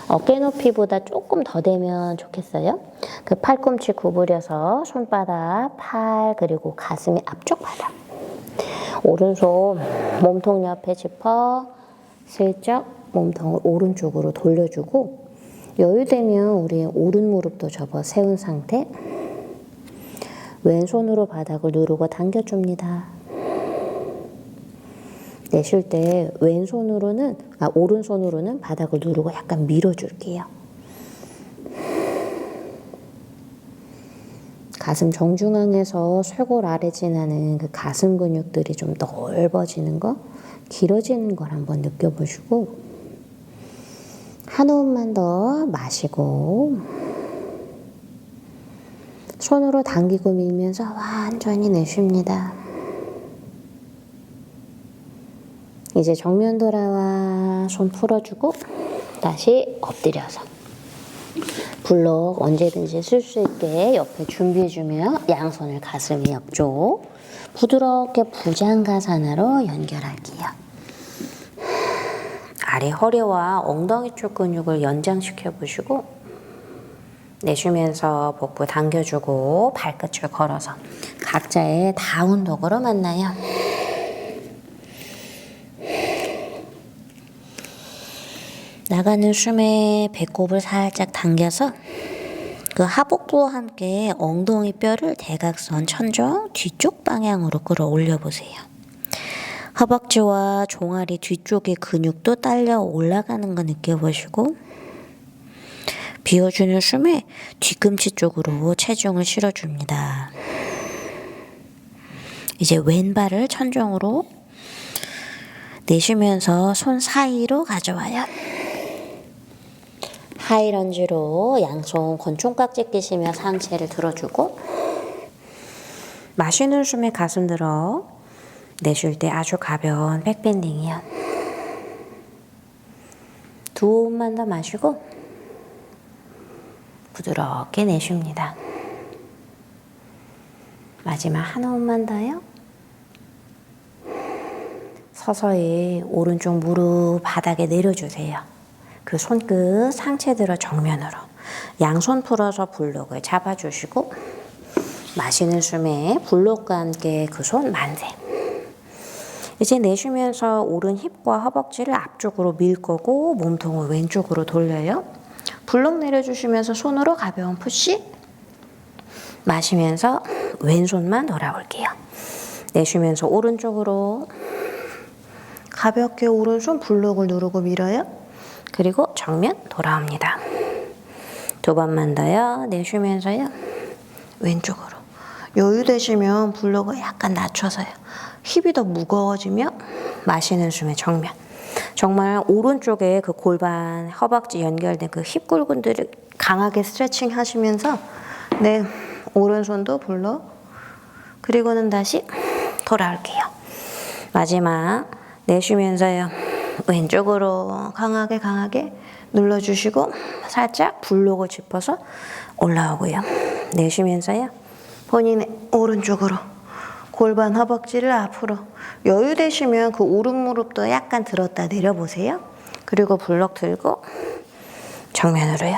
어깨 높이보다 조금 더 되면 좋겠어요. 그 팔꿈치 구부려서 손바닥, 팔, 그리고 가슴의 앞쪽 바닥. 오른손 몸통 옆에 짚어 슬쩍 몸통을 오른쪽으로 돌려주고, 여유되면 우리 오른 무릎도 접어 세운 상태, 왼손으로 바닥을 누르고 당겨줍니다. 내쉴 때 오른손으로는 바닥을 누르고 약간 밀어줄게요. 가슴 정중앙에서 쇄골 아래 지나는 그 가슴 근육들이 좀 넓어지는 거, 길어지는 걸 한번 느껴보시고, 한 호흡만 더 마시고 손으로 당기고 밀면서 완전히 내쉽니다. 이제 정면 돌아와 손 풀어주고 다시 엎드려서 블록 언제든지 쓸 수 있게 옆에 준비해주며 양손을 가슴 옆쪽 부드럽게 부장가산하로 연결할게요. 아래 허리와 엉덩이 쪽 근육을 연장시켜 보시고 내쉬면서 복부 당겨주고 발끝을 걸어서 각자의 다운독으로 만나요. 나가는 숨에 배꼽을 살짝 당겨서 그 하복부와 함께 엉덩이 뼈를 대각선 천정 뒤쪽 방향으로 끌어올려 보세요. 허벅지와 종아리 뒤쪽의 근육도 딸려 올라가는 거 느껴보시고, 비워주는 숨에 뒤꿈치 쪽으로 체중을 실어줍니다. 이제 왼발을 천정으로 내쉬면서 손 사이로 가져와요. 하이런지로 양손 권총깍지 끼시며 상체를 들어주고, 마시는 숨에 가슴 들어, 내쉴 때 아주 가벼운 백밴딩이요. 두 호흡만 더 마시고 부드럽게 내쉽니다. 마지막 한 호흡만 더요. 서서히 오른쪽 무릎 바닥에 내려주세요. 그 손끝 상체 들어 정면으로 양손 풀어서 블록을 잡아주시고, 마시는 숨에 블록과 함께 그 손 만세. 이제 내쉬면서 오른 힙과 허벅지를 앞쪽으로 밀 거고 몸통을 왼쪽으로 돌려요. 블록 내려주시면서 손으로 가벼운 푸시. 마시면서 왼손만 돌아올게요. 내쉬면서 오른쪽으로 가볍게 오른손 블록을 누르고 밀어요. 그리고 정면 돌아옵니다. 두 번만 더요. 내쉬면서요. 왼쪽으로. 여유 되시면 블록을 약간 낮춰서요. 힙이 더 무거워지며 마시는 숨에 정면. 정말 오른쪽에 그 골반, 허벅지 연결된 그 힙 굴근들을 강하게 스트레칭 하시면서 네, 오른손도 블록. 그리고는 다시 돌아올게요. 마지막 내쉬면서요. 왼쪽으로 강하게 눌러주시고 살짝 블록을 짚어서 올라오고요. 내쉬면서요. 본인의 오른쪽으로 골반 허벅지를 앞으로. 여유 되시면 그 오른 무릎도 약간 들었다 내려보세요. 그리고 블록 들고 정면으로요.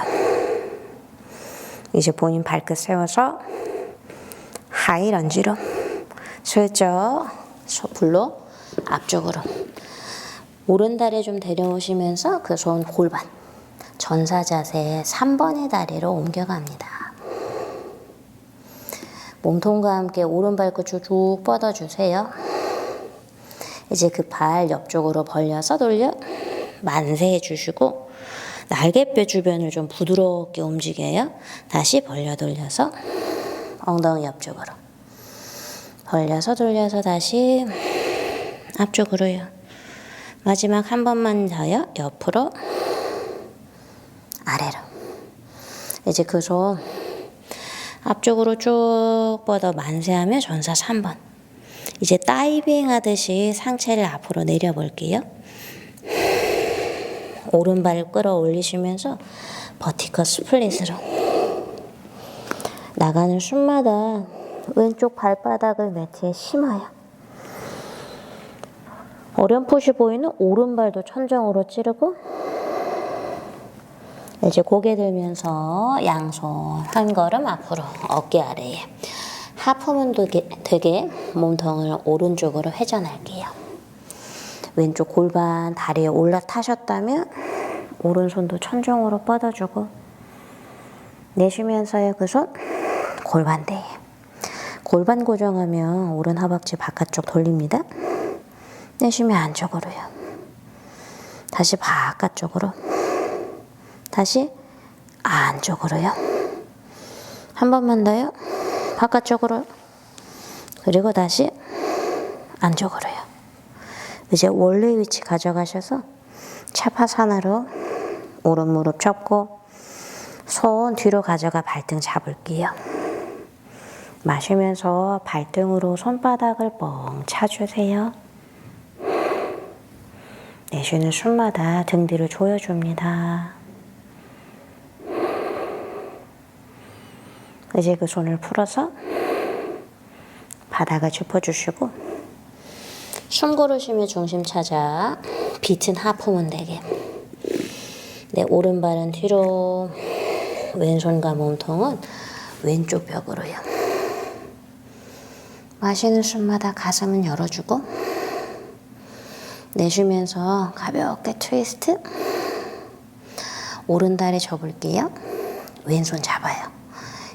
이제 본인 발끝 세워서 하이 런지로 슬쩍 블록 앞쪽으로 오른다리 좀 데려오시면서 그 손 골반 전사 자세 3번의 다리로 옮겨갑니다. 몸통과 함께 오른 발끝 쭉 뻗어주세요. 이제 그 발 옆쪽으로 벌려서 돌려 만세해 주시고 날개뼈 주변을 좀 부드럽게 움직여요. 다시 벌려 돌려서 엉덩이 옆쪽으로 벌려서 돌려서 다시 앞쪽으로요. 마지막 한 번만 더요. 옆으로 아래로. 이제 그 손 앞쪽으로 쭉 뻗어 만세하며 전사 3번. 이제 다이빙 하듯이 상체를 앞으로 내려볼게요. 오른발 끌어올리시면서 버티컬 스플릿으로 나가는 숨마다 왼쪽 발바닥을 매트에 심어요. 어렴풋이 보이는 오른발도 천정으로 찌르고 이제 고개 들면서 양손 한 걸음 앞으로 어깨 아래에 하프문 되게 몸통을 오른쪽으로 회전할게요. 왼쪽 골반 다리에 올라타셨다면 오른손도 천정으로 뻗어주고 내쉬면서요. 그 손 골반대에 골반 고정하면 오른 허벅지 바깥쪽 돌립니다. 내쉬면 안쪽으로요. 다시 바깥쪽으로 다시 안쪽으로요. 한 번만 더요. 바깥쪽으로 그리고 다시 안쪽으로요. 이제 원래 위치 가져가셔서 차파산으로 오른 무릎 접고 손 뒤로 가져가 발등 잡을게요. 마시면서 발등으로 손바닥을 뻥 차주세요. 내쉬는 숨마다 등 뒤를 조여줍니다. 이제 그 손을 풀어서 바닥을 짚어주시고 숨 고르시며 중심 찾아 비튼 하프문 되게 네, 오른발은 뒤로 왼손과 몸통은 왼쪽 벽으로요. 마시는 숨마다 가슴은 열어주고 내쉬면서 가볍게 트위스트 오른다리 접을게요. 왼손 잡아요.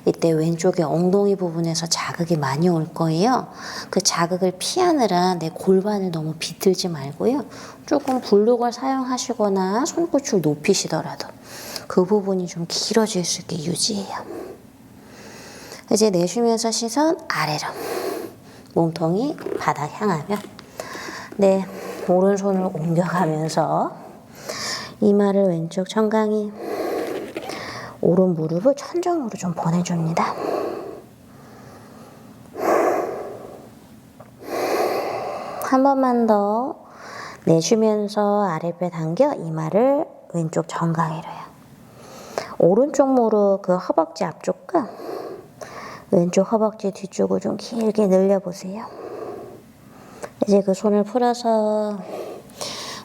이때 왼쪽에 엉덩이 부분에서 자극이 많이 올 거예요. 그 자극을 피하느라 내 골반을 너무 비틀지 말고요. 조금 블록을 사용하시거나 손끝을 높이시더라도 그 부분이 좀 길어질 수 있게 유지해요. 이제 내쉬면서 시선 아래로 몸통이 바닥 향하며 네, 오른손을 옮겨가면서 이마를 왼쪽 정강이 오른 무릎을 천정으로 좀 보내줍니다. 한 번만 더 내쉬면서 아랫배 당겨 이마를 왼쪽 정강이로요. 오른쪽 무릎 그 허벅지 앞쪽과 왼쪽 허벅지 뒤쪽을 좀 길게 늘려보세요. 이제 그 손을 풀어서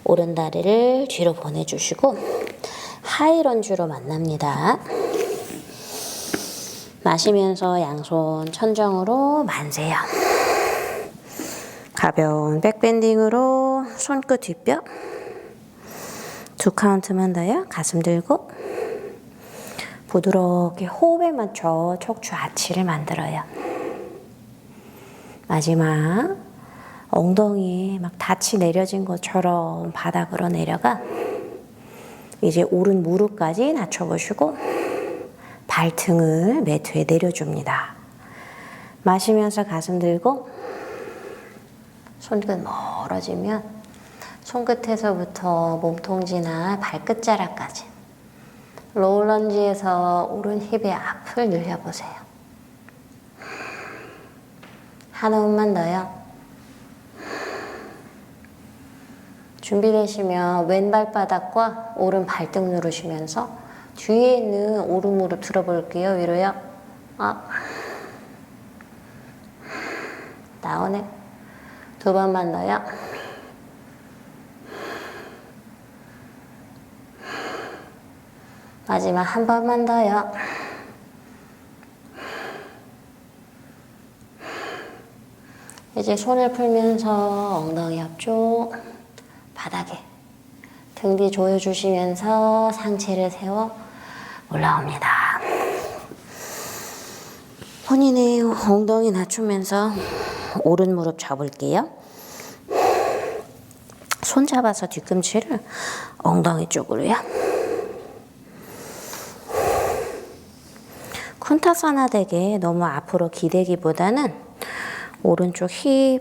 오른 다리를 뒤로 보내주시고 하이런지로 만납니다. 마시면서 양손 천정으로 만세요. 가벼운 백밴딩으로 손끝 뒷뼈 2카운트만 더요. 가슴 들고 부드럽게 호흡에 맞춰 척추 아치를 만들어요. 마지막 엉덩이 막 닻이 내려진 것처럼 바닥으로 내려가 이제 오른 무릎까지 낮춰보시고 발등을 매트에 내려줍니다. 마시면서 가슴 들고 손끝 멀어지면 손끝에서부터 몸통지나 발끝자락까지 로우 런지에서 오른 힙의 앞을 늘려보세요. 한 호흡만 더요. 준비되시면 왼발바닥과 오른 발등 누르시면서 뒤에 있는 오른 무릎 들어볼게요. 위로요. 업. 다운에 두 번만 더요. 마지막 한 번만 더요. 이제 손을 풀면서 엉덩이 앞쪽 바닥에 등 뒤 조여주시면서 상체를 세워 올라옵니다. 본인의 엉덩이 낮추면서 오른 무릎 접을게요. 손 잡아서 뒤꿈치를 엉덩이 쪽으로요. 쿤타사나 되게 너무 앞으로 기대기보다는 오른쪽 힙,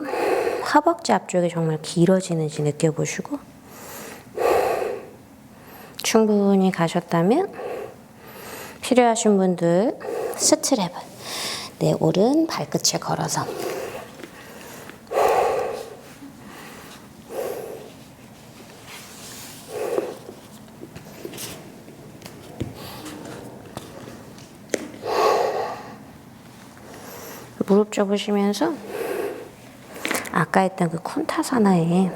허벅지 앞쪽이 정말 길어지는지 느껴보시고 충분히 가셨다면 필요하신 분들 스트랩을 내 오른 발끝에 걸어서 무릎 접으시면서 아까 했던 그 쿤타사나에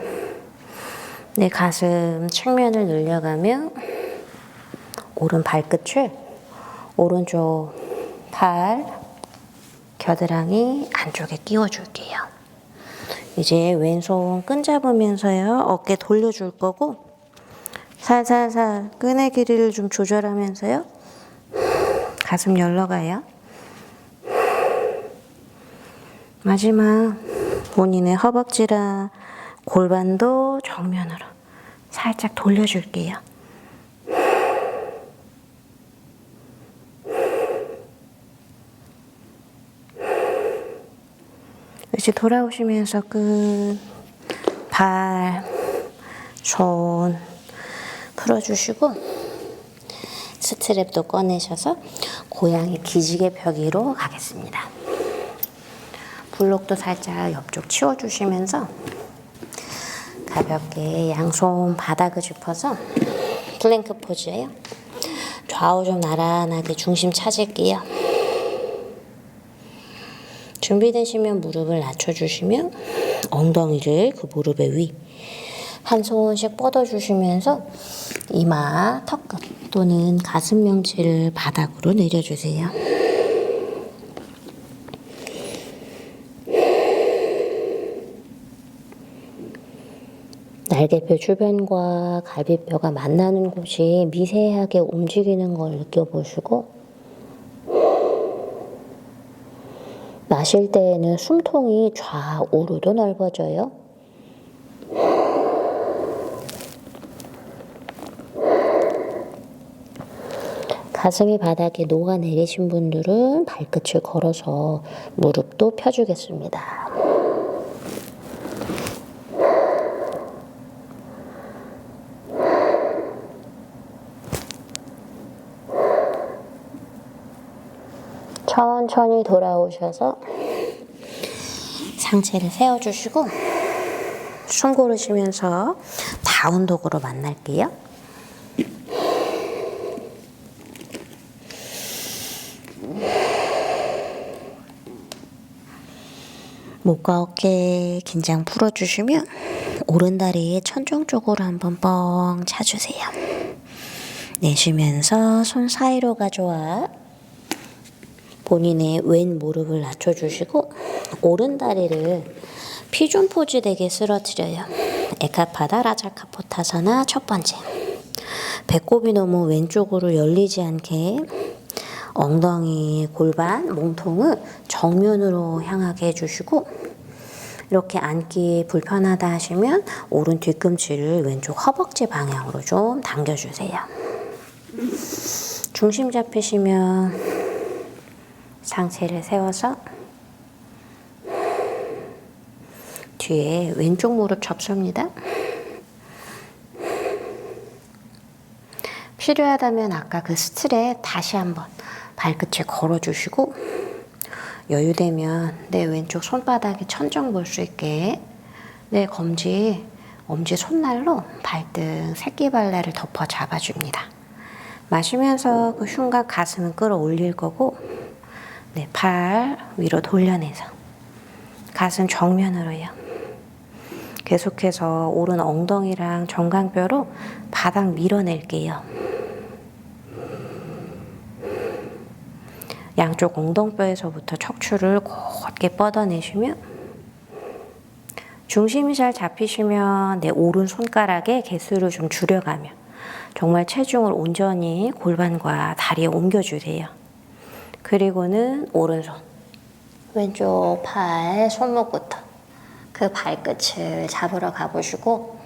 내 가슴 측면을 늘려가며 오른 발끝을 오른쪽 팔 겨드랑이 안쪽에 끼워줄게요. 이제 왼손 끈 잡으면서요. 어깨 돌려줄 거고 살살살 끈의 길이를 좀 조절하면서요. 가슴 열러가요. 마지막 본인의 허벅지랑 골반도 정면으로 살짝 돌려줄게요. 이제 돌아오시면서 끈, 발, 손 풀어주시고 스트랩도 꺼내셔서 고양이 기지개 펴기로 가겠습니다. 블록도 살짝 옆쪽 치워주시면서 가볍게 양손 바닥을 짚어서 플랭크 포즈예요. 좌우 좀 나란하게 중심 찾을게요. 준비되시면 무릎을 낮춰주시면 엉덩이를 그 무릎의 위 한 손씩 뻗어주시면서 이마, 턱끝 또는 가슴 명치를 바닥으로 내려주세요. 날개뼈 주변과 갈비뼈가 만나는 곳이 미세하게 움직이는 걸 느껴보시고 마실 때에는 숨통이 좌우로도 넓어져요. 가슴이 바닥에 녹아내리신 분들은 발끝을 걸어서 무릎도 펴주겠습니다. 천천히 돌아오셔서 상체를 세워주시고 숨 고르시면서 다운독으로 만날게요. 목과 어깨 긴장 풀어주시면 오른다리 천정 쪽으로 한번 뻥 차주세요. 내쉬면서 손 사이로 가져와 본인의 왼 무릎을 낮춰주시고 오른다리를 피존 포즈 되게 쓰러뜨려요. 에카파다 라자카포타사나 첫 번째. 배꼽이 너무 왼쪽으로 열리지 않게 엉덩이, 골반, 몸통을 정면으로 향하게 해주시고 이렇게 앉기 불편하다 하시면 오른 뒤꿈치를 왼쪽 허벅지 방향으로 좀 당겨주세요. 중심 잡히시면 상체를 세워서 뒤에 왼쪽 무릎 접습니다. 필요하다면 아까 그 스트랩 다시 한번 발끝에 걸어주시고 여유되면 내 왼쪽 손바닥에 천정 볼 수 있게 내 엄지 손날로 발등 새끼발레를 덮어 잡아줍니다. 마시면서 그 흉곽 가슴은 끌어올릴 거고 내 팔 위로 돌려내서 가슴 정면으로요. 계속해서 오른 엉덩이랑 정강뼈로 바닥 밀어낼게요. 양쪽 엉덩뼈에서부터 척추를 곧게 뻗어내시며 중심이 잘 잡히시면 내 오른손가락의 개수를 좀 줄여가며 정말 체중을 온전히 골반과 다리에 옮겨주세요. 그리고는 오른손, 왼쪽 팔 손목부터 그 발끝을 잡으러 가보시고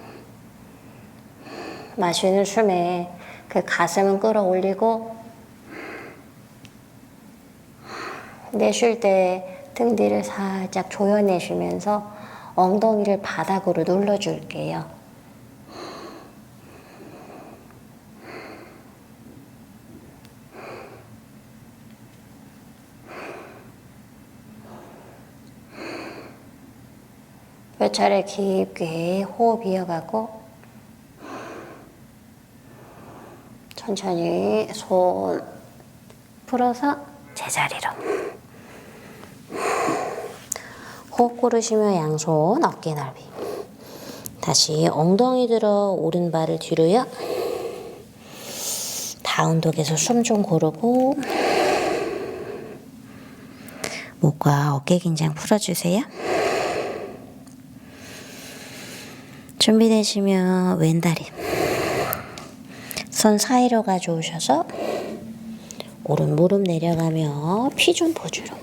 마시는 숨에 그 가슴은 끌어올리고 내쉴 때 등 뒤를 살짝 조여내시면서 엉덩이를 바닥으로 눌러줄게요. 몇 차례 깊게 호흡 이어가고 천천히 손 풀어서 제자리로. 호흡 고르시며 양손 어깨 넓이. 다시 엉덩이 들어 오른발을 뒤로요. 다운독에서 숨 좀 고르고 목과 어깨 긴장 풀어주세요. 준비되시면 왼다리 손 사이로 가져오셔서 오른 무릎 내려가며 피존 포즈로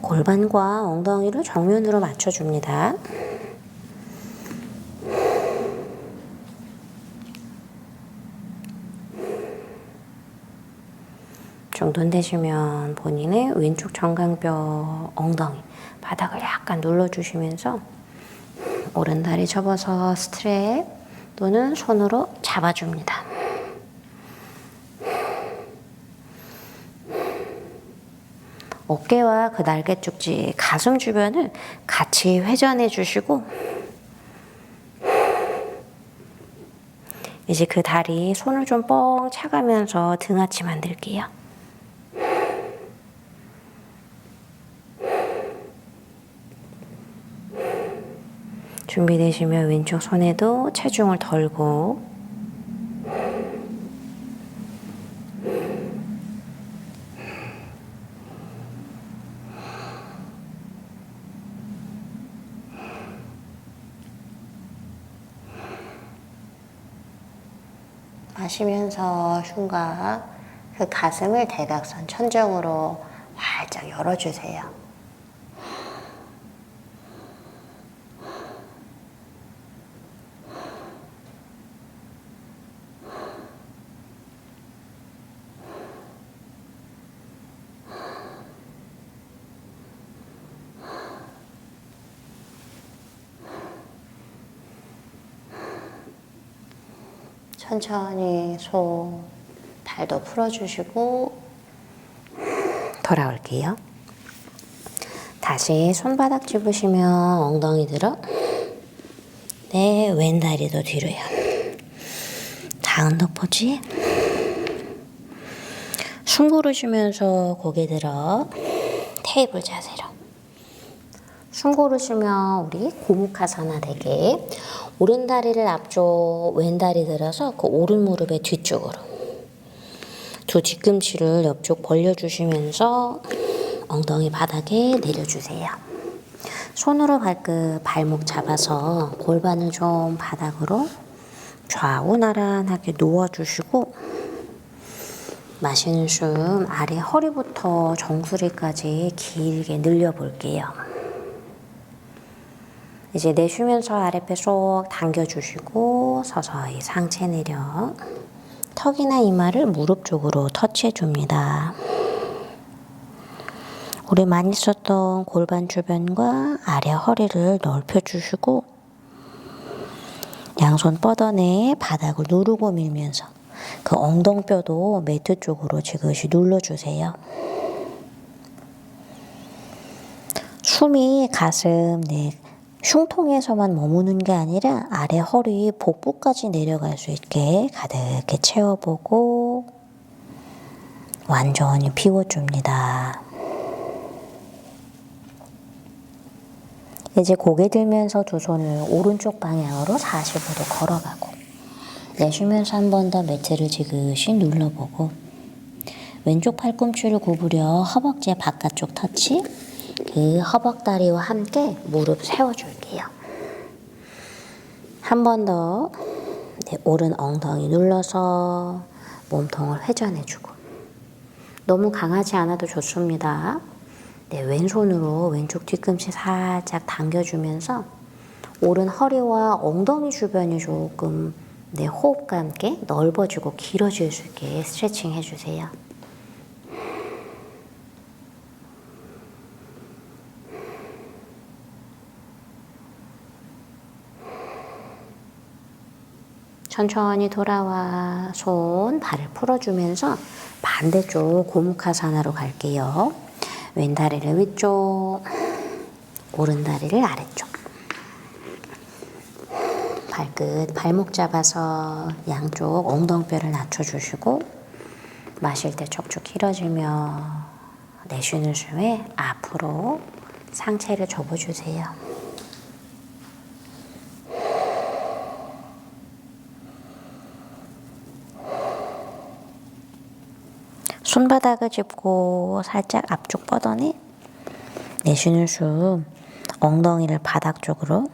골반과 엉덩이를 정면으로 맞춰줍니다. 정돈 되시면 본인의 왼쪽 정강뼈 엉덩이 바닥을 약간 눌러주시면서 오른다리 접어서 스트랩 또는 손으로 잡아줍니다. 어깨와 그 날개 쪽지 가슴 주변을 같이 회전해 주시고 이제 그 다리 손을 좀 뻥 차가면서 등하치 만들게요. 준비되시면 왼쪽 손에도 체중을 덜고 마시면서 흉곽, 그 가슴을 대각선 천정으로 활짝 열어주세요. 천천히 손, 발도 풀어주시고 돌아올게요. 다시 손바닥 집으시면 엉덩이 들어 내 왼다리도 뒤로요. 다운독 포즈. 숨 고르시면서 고개 들어 테이블 자세로. 숨 고르시면 우리 고무카사나 되게 오른다리를 앞쪽, 왼다리 들어서 그 오른 무릎의 뒤쪽으로 두 뒤꿈치를 옆쪽 벌려주시면서 엉덩이 바닥에 내려주세요. 손으로 발끝, 발목 잡아서 골반을 좀 바닥으로 좌우 나란하게 놓아주시고 마시는 숨 아래 허리부터 정수리까지 길게 늘려볼게요. 이제 내쉬면서 아랫배 쏙 당겨주시고 서서히 상체 내려 턱이나 이마를 무릎 쪽으로 터치해줍니다. 우리 많이 썼던 골반 주변과 아래 허리를 넓혀주시고 양손 뻗어내 바닥을 누르고 밀면서 그 엉덩뼈도 매트 쪽으로 지그시 눌러주세요. 숨이 가슴, 흉통에서만 머무는 게 아니라 아래 허리, 복부까지 내려갈 수 있게 가득히 채워보고 완전히 비워줍니다. 이제 고개 들면서 두 손을 오른쪽 방향으로 45도 걸어가고 내쉬면서 한 번 더 매트를 지그시 눌러보고 왼쪽 팔꿈치를 구부려 허벅지 바깥쪽 터치, 그 허벅다리와 함께 무릎 세워줄게요. 한 번 더 오른 엉덩이 눌러서 몸통을 회전해주고 너무 강하지 않아도 좋습니다. 왼손으로 왼쪽 뒤꿈치 살짝 당겨주면서 오른 허리와 엉덩이 주변이 조금 호흡과 함께 넓어지고 길어질 수 있게 스트레칭 해주세요. 천천히 돌아와 손, 발을 풀어주면서 반대쪽 고무카사나로 갈게요. 왼 다리를 위쪽, 오른 다리를 아래쪽. 발끝, 발목 잡아서 양쪽 엉덩뼈를 낮춰주시고 마실 때 척추 길어지며 내쉬는 숨에 앞으로 상체를 접어주세요. 손바닥을 짚고 살짝 앞쪽 뻗어내 내쉬는 숨 엉덩이를 바닥 쪽으로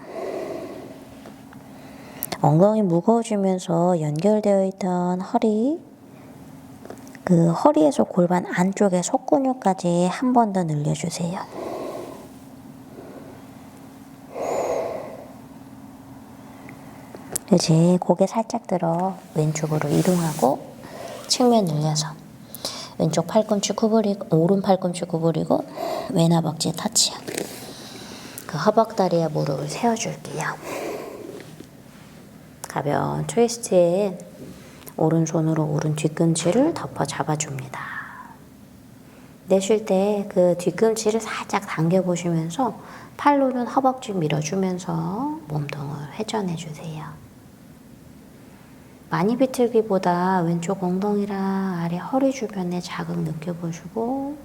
엉덩이 무거워지면서 연결되어 있던 허리 그 허리에서 골반 안쪽의 속근육까지 한 번 더 늘려주세요. 이제 고개 살짝 들어 왼쪽으로 이동하고 측면 늘려서 왼쪽 팔꿈치 구부리고 오른 팔꿈치 구부리고 왼 허벅지에 터치요. 그 허벅다리에 무릎을 세워줄게요. 가벼운 트위스트에 오른손으로 오른 뒤꿈치를 덮어 잡아줍니다. 내쉴 때 그 뒤꿈치를 살짝 당겨보시면서 팔로는 허벅지 밀어주면서 몸통을 회전해주세요. 많이 비틀기보다 왼쪽 엉덩이랑 아래 허리 주변에 자극 느껴보시고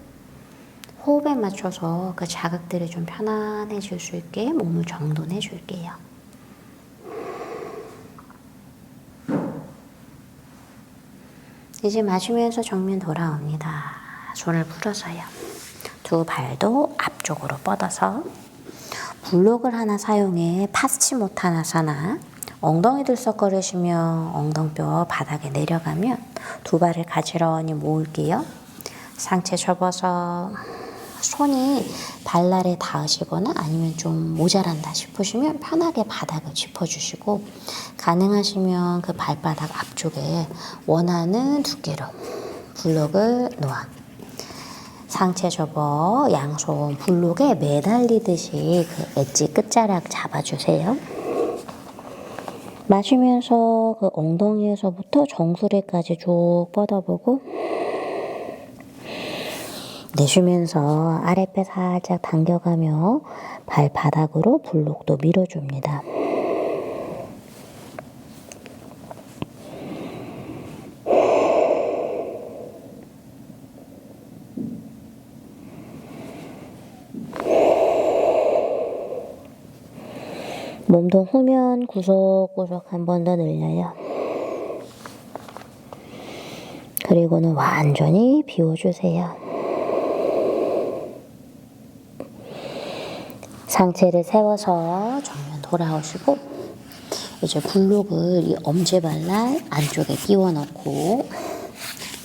호흡에 맞춰서 그 자극들이 좀 편안해질 수 있게 몸을 정돈해 줄게요. 이제 마시면서 정면 돌아옵니다. 손을 풀어서요. 두 발도 앞쪽으로 뻗어서 블록을 하나 사용해 파스치모타나사나 엉덩이 들썩거리시며 엉덩뼈 바닥에 내려가면 두 발을 가지런히 모을게요. 상체 접어서 손이 발날에 닿으시거나 아니면 좀 모자란다 싶으시면 편하게 바닥을 짚어주시고 가능하시면 그 발바닥 앞쪽에 원하는 두께로 블록을 놓아 상체 접어 양손 블록에 매달리듯이 그 엣지 끝자락 잡아주세요. 마시면서 그 엉덩이에서부터 정수리까지 쭉 뻗어보고 내쉬면서 아랫배 살짝 당겨가며 발바닥으로 블록도 밀어줍니다. 몸통 후면 구석구석 한 번 더 늘려요. 그리고는 완전히 비워주세요. 상체를 세워서 정면 돌아오시고 이제 블록을 이 엄지발날 안쪽에 끼워 넣고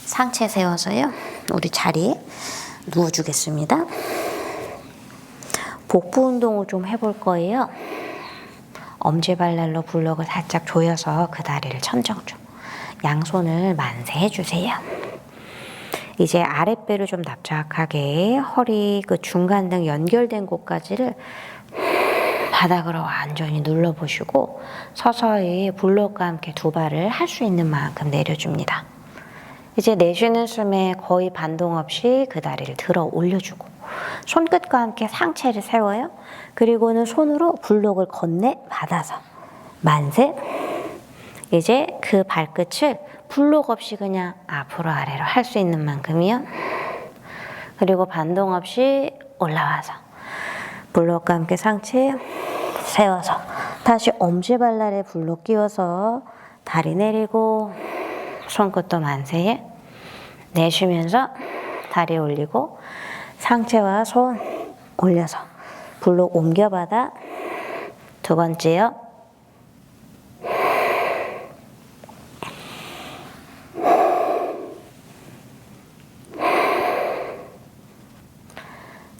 상체 세워서요. 우리 자리에 누워주겠습니다. 복부 운동을 좀 해볼 거예요. 엄지발날로 블록을 살짝 조여서 그 다리를 천정조. 양손을 만세 해주세요. 이제 아랫배를 좀 납작하게 허리 그 중간 등 연결된 곳까지를 바닥으로 완전히 눌러보시고 서서히 블록과 함께 두 발을 할 수 있는 만큼 내려줍니다. 이제 내쉬는 숨에 거의 반동 없이 그 다리를 들어 올려주고 손끝과 함께 상체를 세워요. 그리고는 손으로 블록을 건네 받아서 만세. 이제 그 발끝을 블록 없이 그냥 앞으로 아래로 할 수 있는 만큼이요. 그리고 반동 없이 올라와서 블록과 함께 상체 세워서 다시 엄지발날에 블록 끼워서 다리 내리고 손끝도 만세. 내쉬면서 다리 올리고 상체와 손 올려서 블록 옮겨받아. 두 번째요.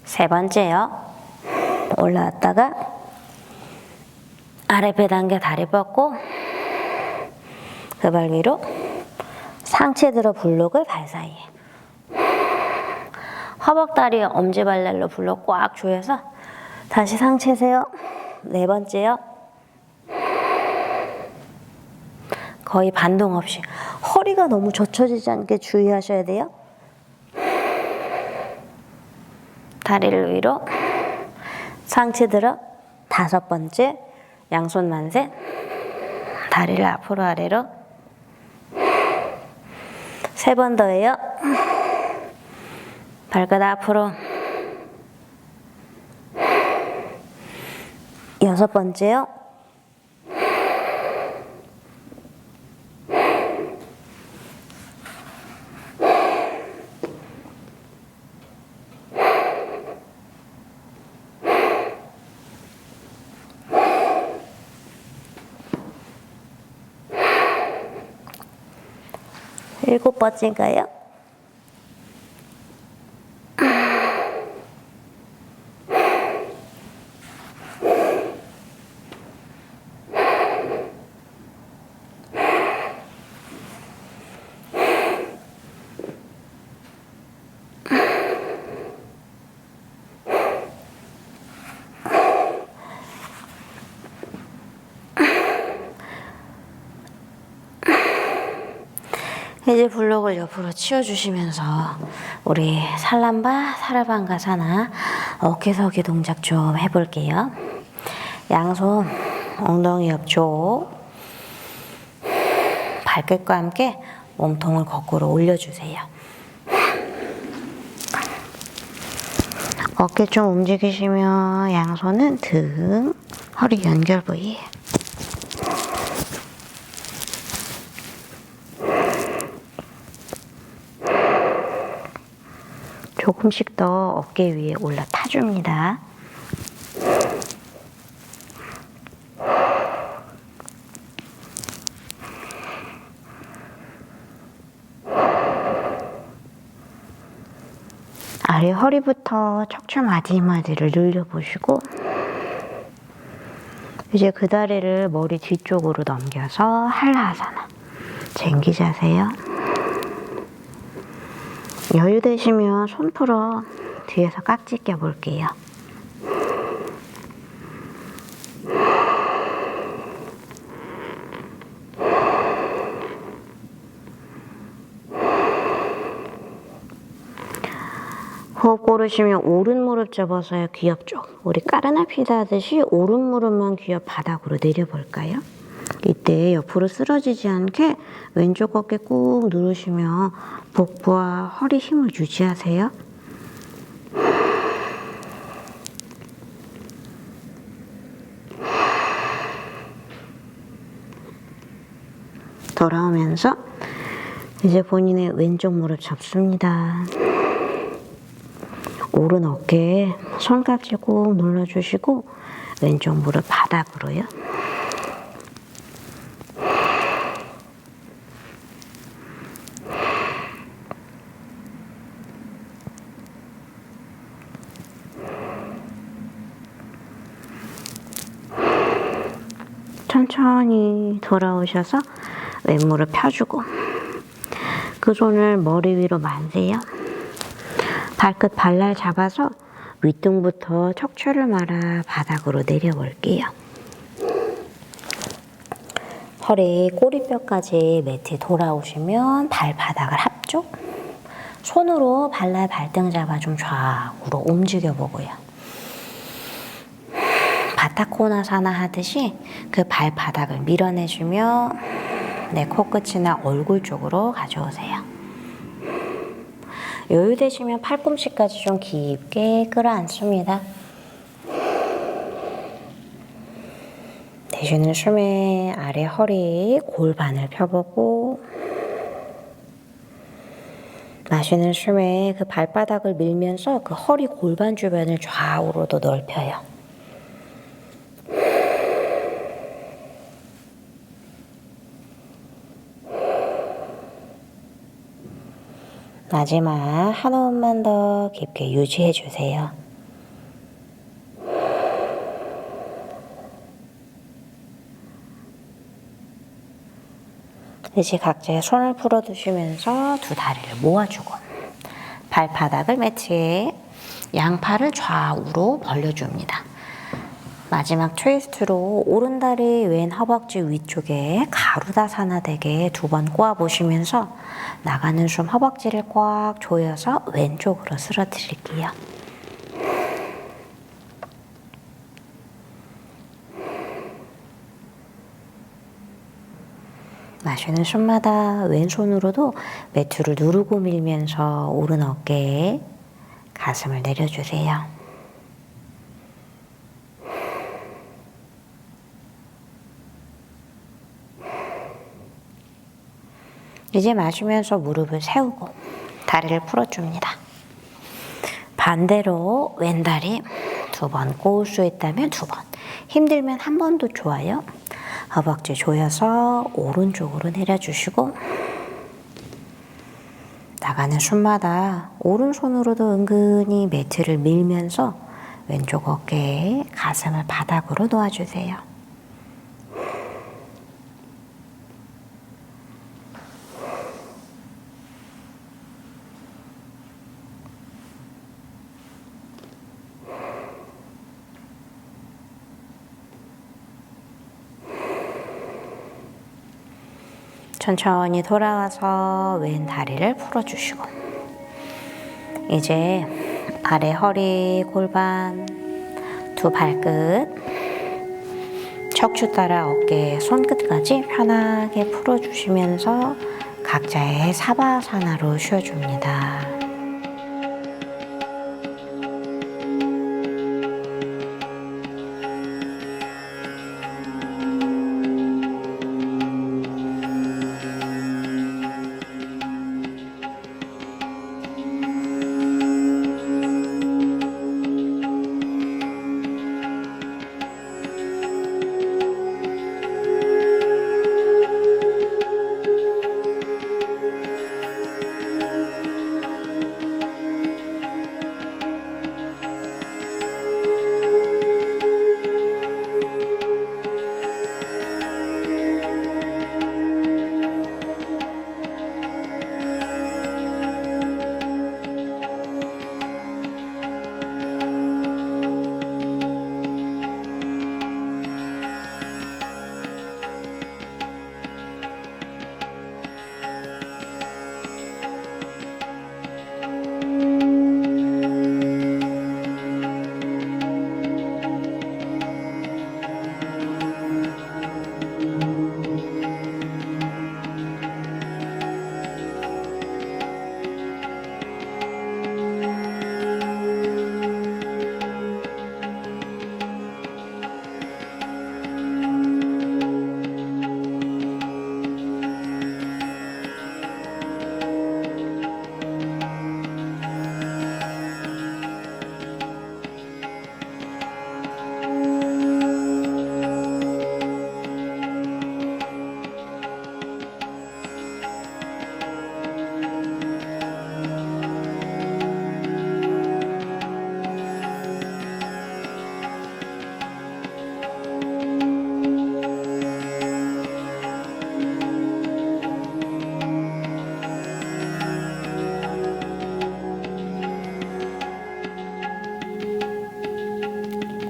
세 번째요. 올라왔다가 아랫배 당겨 다리 뻗고 그 발 위로 상체 들어 블록을 발 사이에. 허벅다리 엄지발날로 블록 꽉 조여서 다시 상체 세요. 네 번째요. 거의 반동 없이 허리가 너무 젖혀지지 않게 주의하셔야 돼요. 다리를 위로 상체 들어. 다섯 번째 양손 만세. 다리를 앞으로 아래로. 세 번 더 해요. 발끝 앞으로. 여섯 번째요. 일곱 번째인가요? 이제 블록을 옆으로 치워주시면서 우리 살람바, 사라방가사나 어깨서기 동작 좀 해볼게요. 양손 엉덩이 옆쪽 발끝과 함께 몸통을 거꾸로 올려주세요. 어깨 좀 움직이시며 양손은 등, 허리 연결 부위. 조금씩 더 어깨 위에 올라타줍니다. 아래 허리부터 척추 마디마디를 늘려보시고 이제 그 다리를 머리 뒤쪽으로 넘겨서 한라하사나 쟁기 자세요. 여유 되시면 손 풀어 뒤에서 깍지 껴볼게요. 호흡 고르시면 오른 무릎 접어서요. 귀 옆쪽. 우리 까르나 피자 하듯이 오른 무릎만 귀 옆 바닥으로 내려볼까요? 이때 옆으로 쓰러지지 않게 왼쪽 어깨 꾹 누르시며 복부와 허리 힘을 유지하세요. 돌아오면서 이제 본인의 왼쪽 무릎 접습니다. 오른 어깨에 손깍지 꾹 눌러주시고 왼쪽 무릎 바닥으로요. 천천히 돌아오셔서 왼무릎 펴주고 그 손을 머리 위로 만세요. 발끝 발날 잡아서 윗등부터 척추를 말아 바닥으로 내려볼게요. 허리 꼬리뼈까지 매트에 돌아오시면 발바닥을 합쪽. 손으로 발날 발등 잡아 좀 좌우로 움직여보고요. 바타코나사나 하듯이 그 발바닥을 밀어내주며 내 코끝이나 얼굴 쪽으로 가져오세요. 여유 되시면 팔꿈치까지 좀 깊게 끌어안습니다. 내쉬는 숨에 아래 허리 골반을 펴보고, 마시는 숨에 그 발바닥을 밀면서 그 허리 골반 주변을 좌우로도 넓혀요. 마지막 한 호흡만 더 깊게 유지해 주세요. 이제 각자의 손을 풀어두시면서 두 다리를 모아주고 발바닥을 매트에 양팔을 좌우로 벌려줍니다. 마지막 트위스트로 오른다리 왼 허벅지 위쪽에 가루다사나 되게 두 번 꼬아보시면서 나가는 숨 허벅지를 꽉 조여서 왼쪽으로 쓸어드릴게요. 마시는 숨마다 왼손으로도 매트를 누르고 밀면서 오른 어깨에 가슴을 내려주세요. 이제 마시면서 무릎을 세우고 다리를 풀어줍니다. 반대로 왼다리 두 번 꼬을 수 있다면 두 번, 힘들면 한 번도 좋아요. 허벅지 조여서 오른쪽으로 내려주시고 나가는 숨마다 오른손으로도 은근히 매트를 밀면서 왼쪽 어깨에 가슴을 바닥으로 놓아주세요. 천천히 돌아와서 왼 다리를 풀어주시고 이제 아래 허리, 골반, 두 발끝, 척추 따라 어깨, 손끝까지 편하게 풀어주시면서 각자의 사바사나로 쉬어줍니다.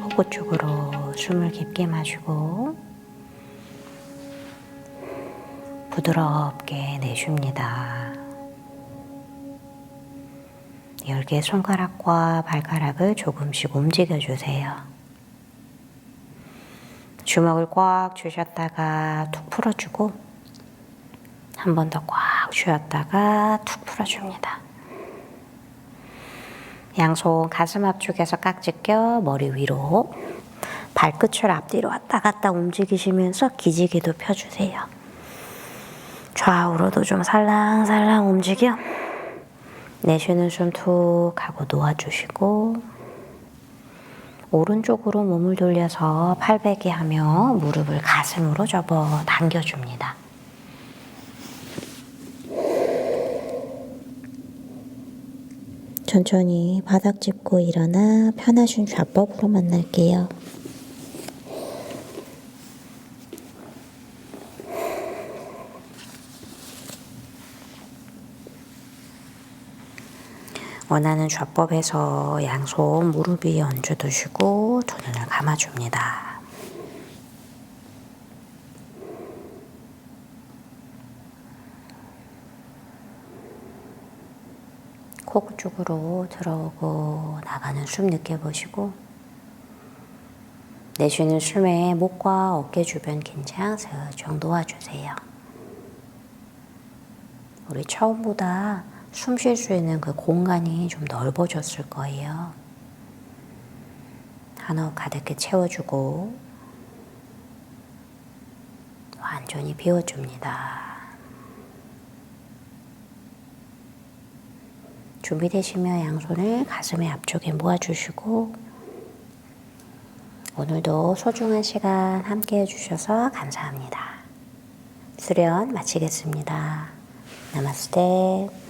복부 쪽으로 숨을 깊게 마시고 부드럽게 내쉽니다. 10개의 손가락과 발가락을 조금씩 움직여주세요. 주먹을 꽉 쥐셨다가 툭 풀어주고 한 번 더 꽉 쥐었다가 툭 풀어줍니다. 양손 가슴 앞쪽에서 깍지 껴 머리 위로 발끝을 앞뒤로 왔다 갔다 움직이시면서 기지개도 펴주세요. 좌우로도 좀 살랑살랑 움직여. 내쉬는 숨 툭 하고 놓아주시고 오른쪽으로 몸을 돌려서 팔베개 하며 무릎을 가슴으로 접어 당겨줍니다. 천천히 바닥 짚고 일어나 편하신 좌법으로 만날게요. 원하는 좌법에서 양손 무릎 위에 얹어두시고 두 눈을 감아줍니다. 코 쪽으로 들어오고 나가는 숨 느껴보시고 내쉬는 숨에 목과 어깨 주변 긴장 슬쩍 놓아주세요. 우리 처음보다 숨 쉴 수 있는 그 공간이 좀 넓어졌을 거예요. 한호흡 가득히 채워주고 완전히 비워줍니다. 준비되시면 양손을 가슴의 앞쪽에 모아주시고 오늘도 소중한 시간 함께 해주셔서 감사합니다. 수련 마치겠습니다. 나마스테.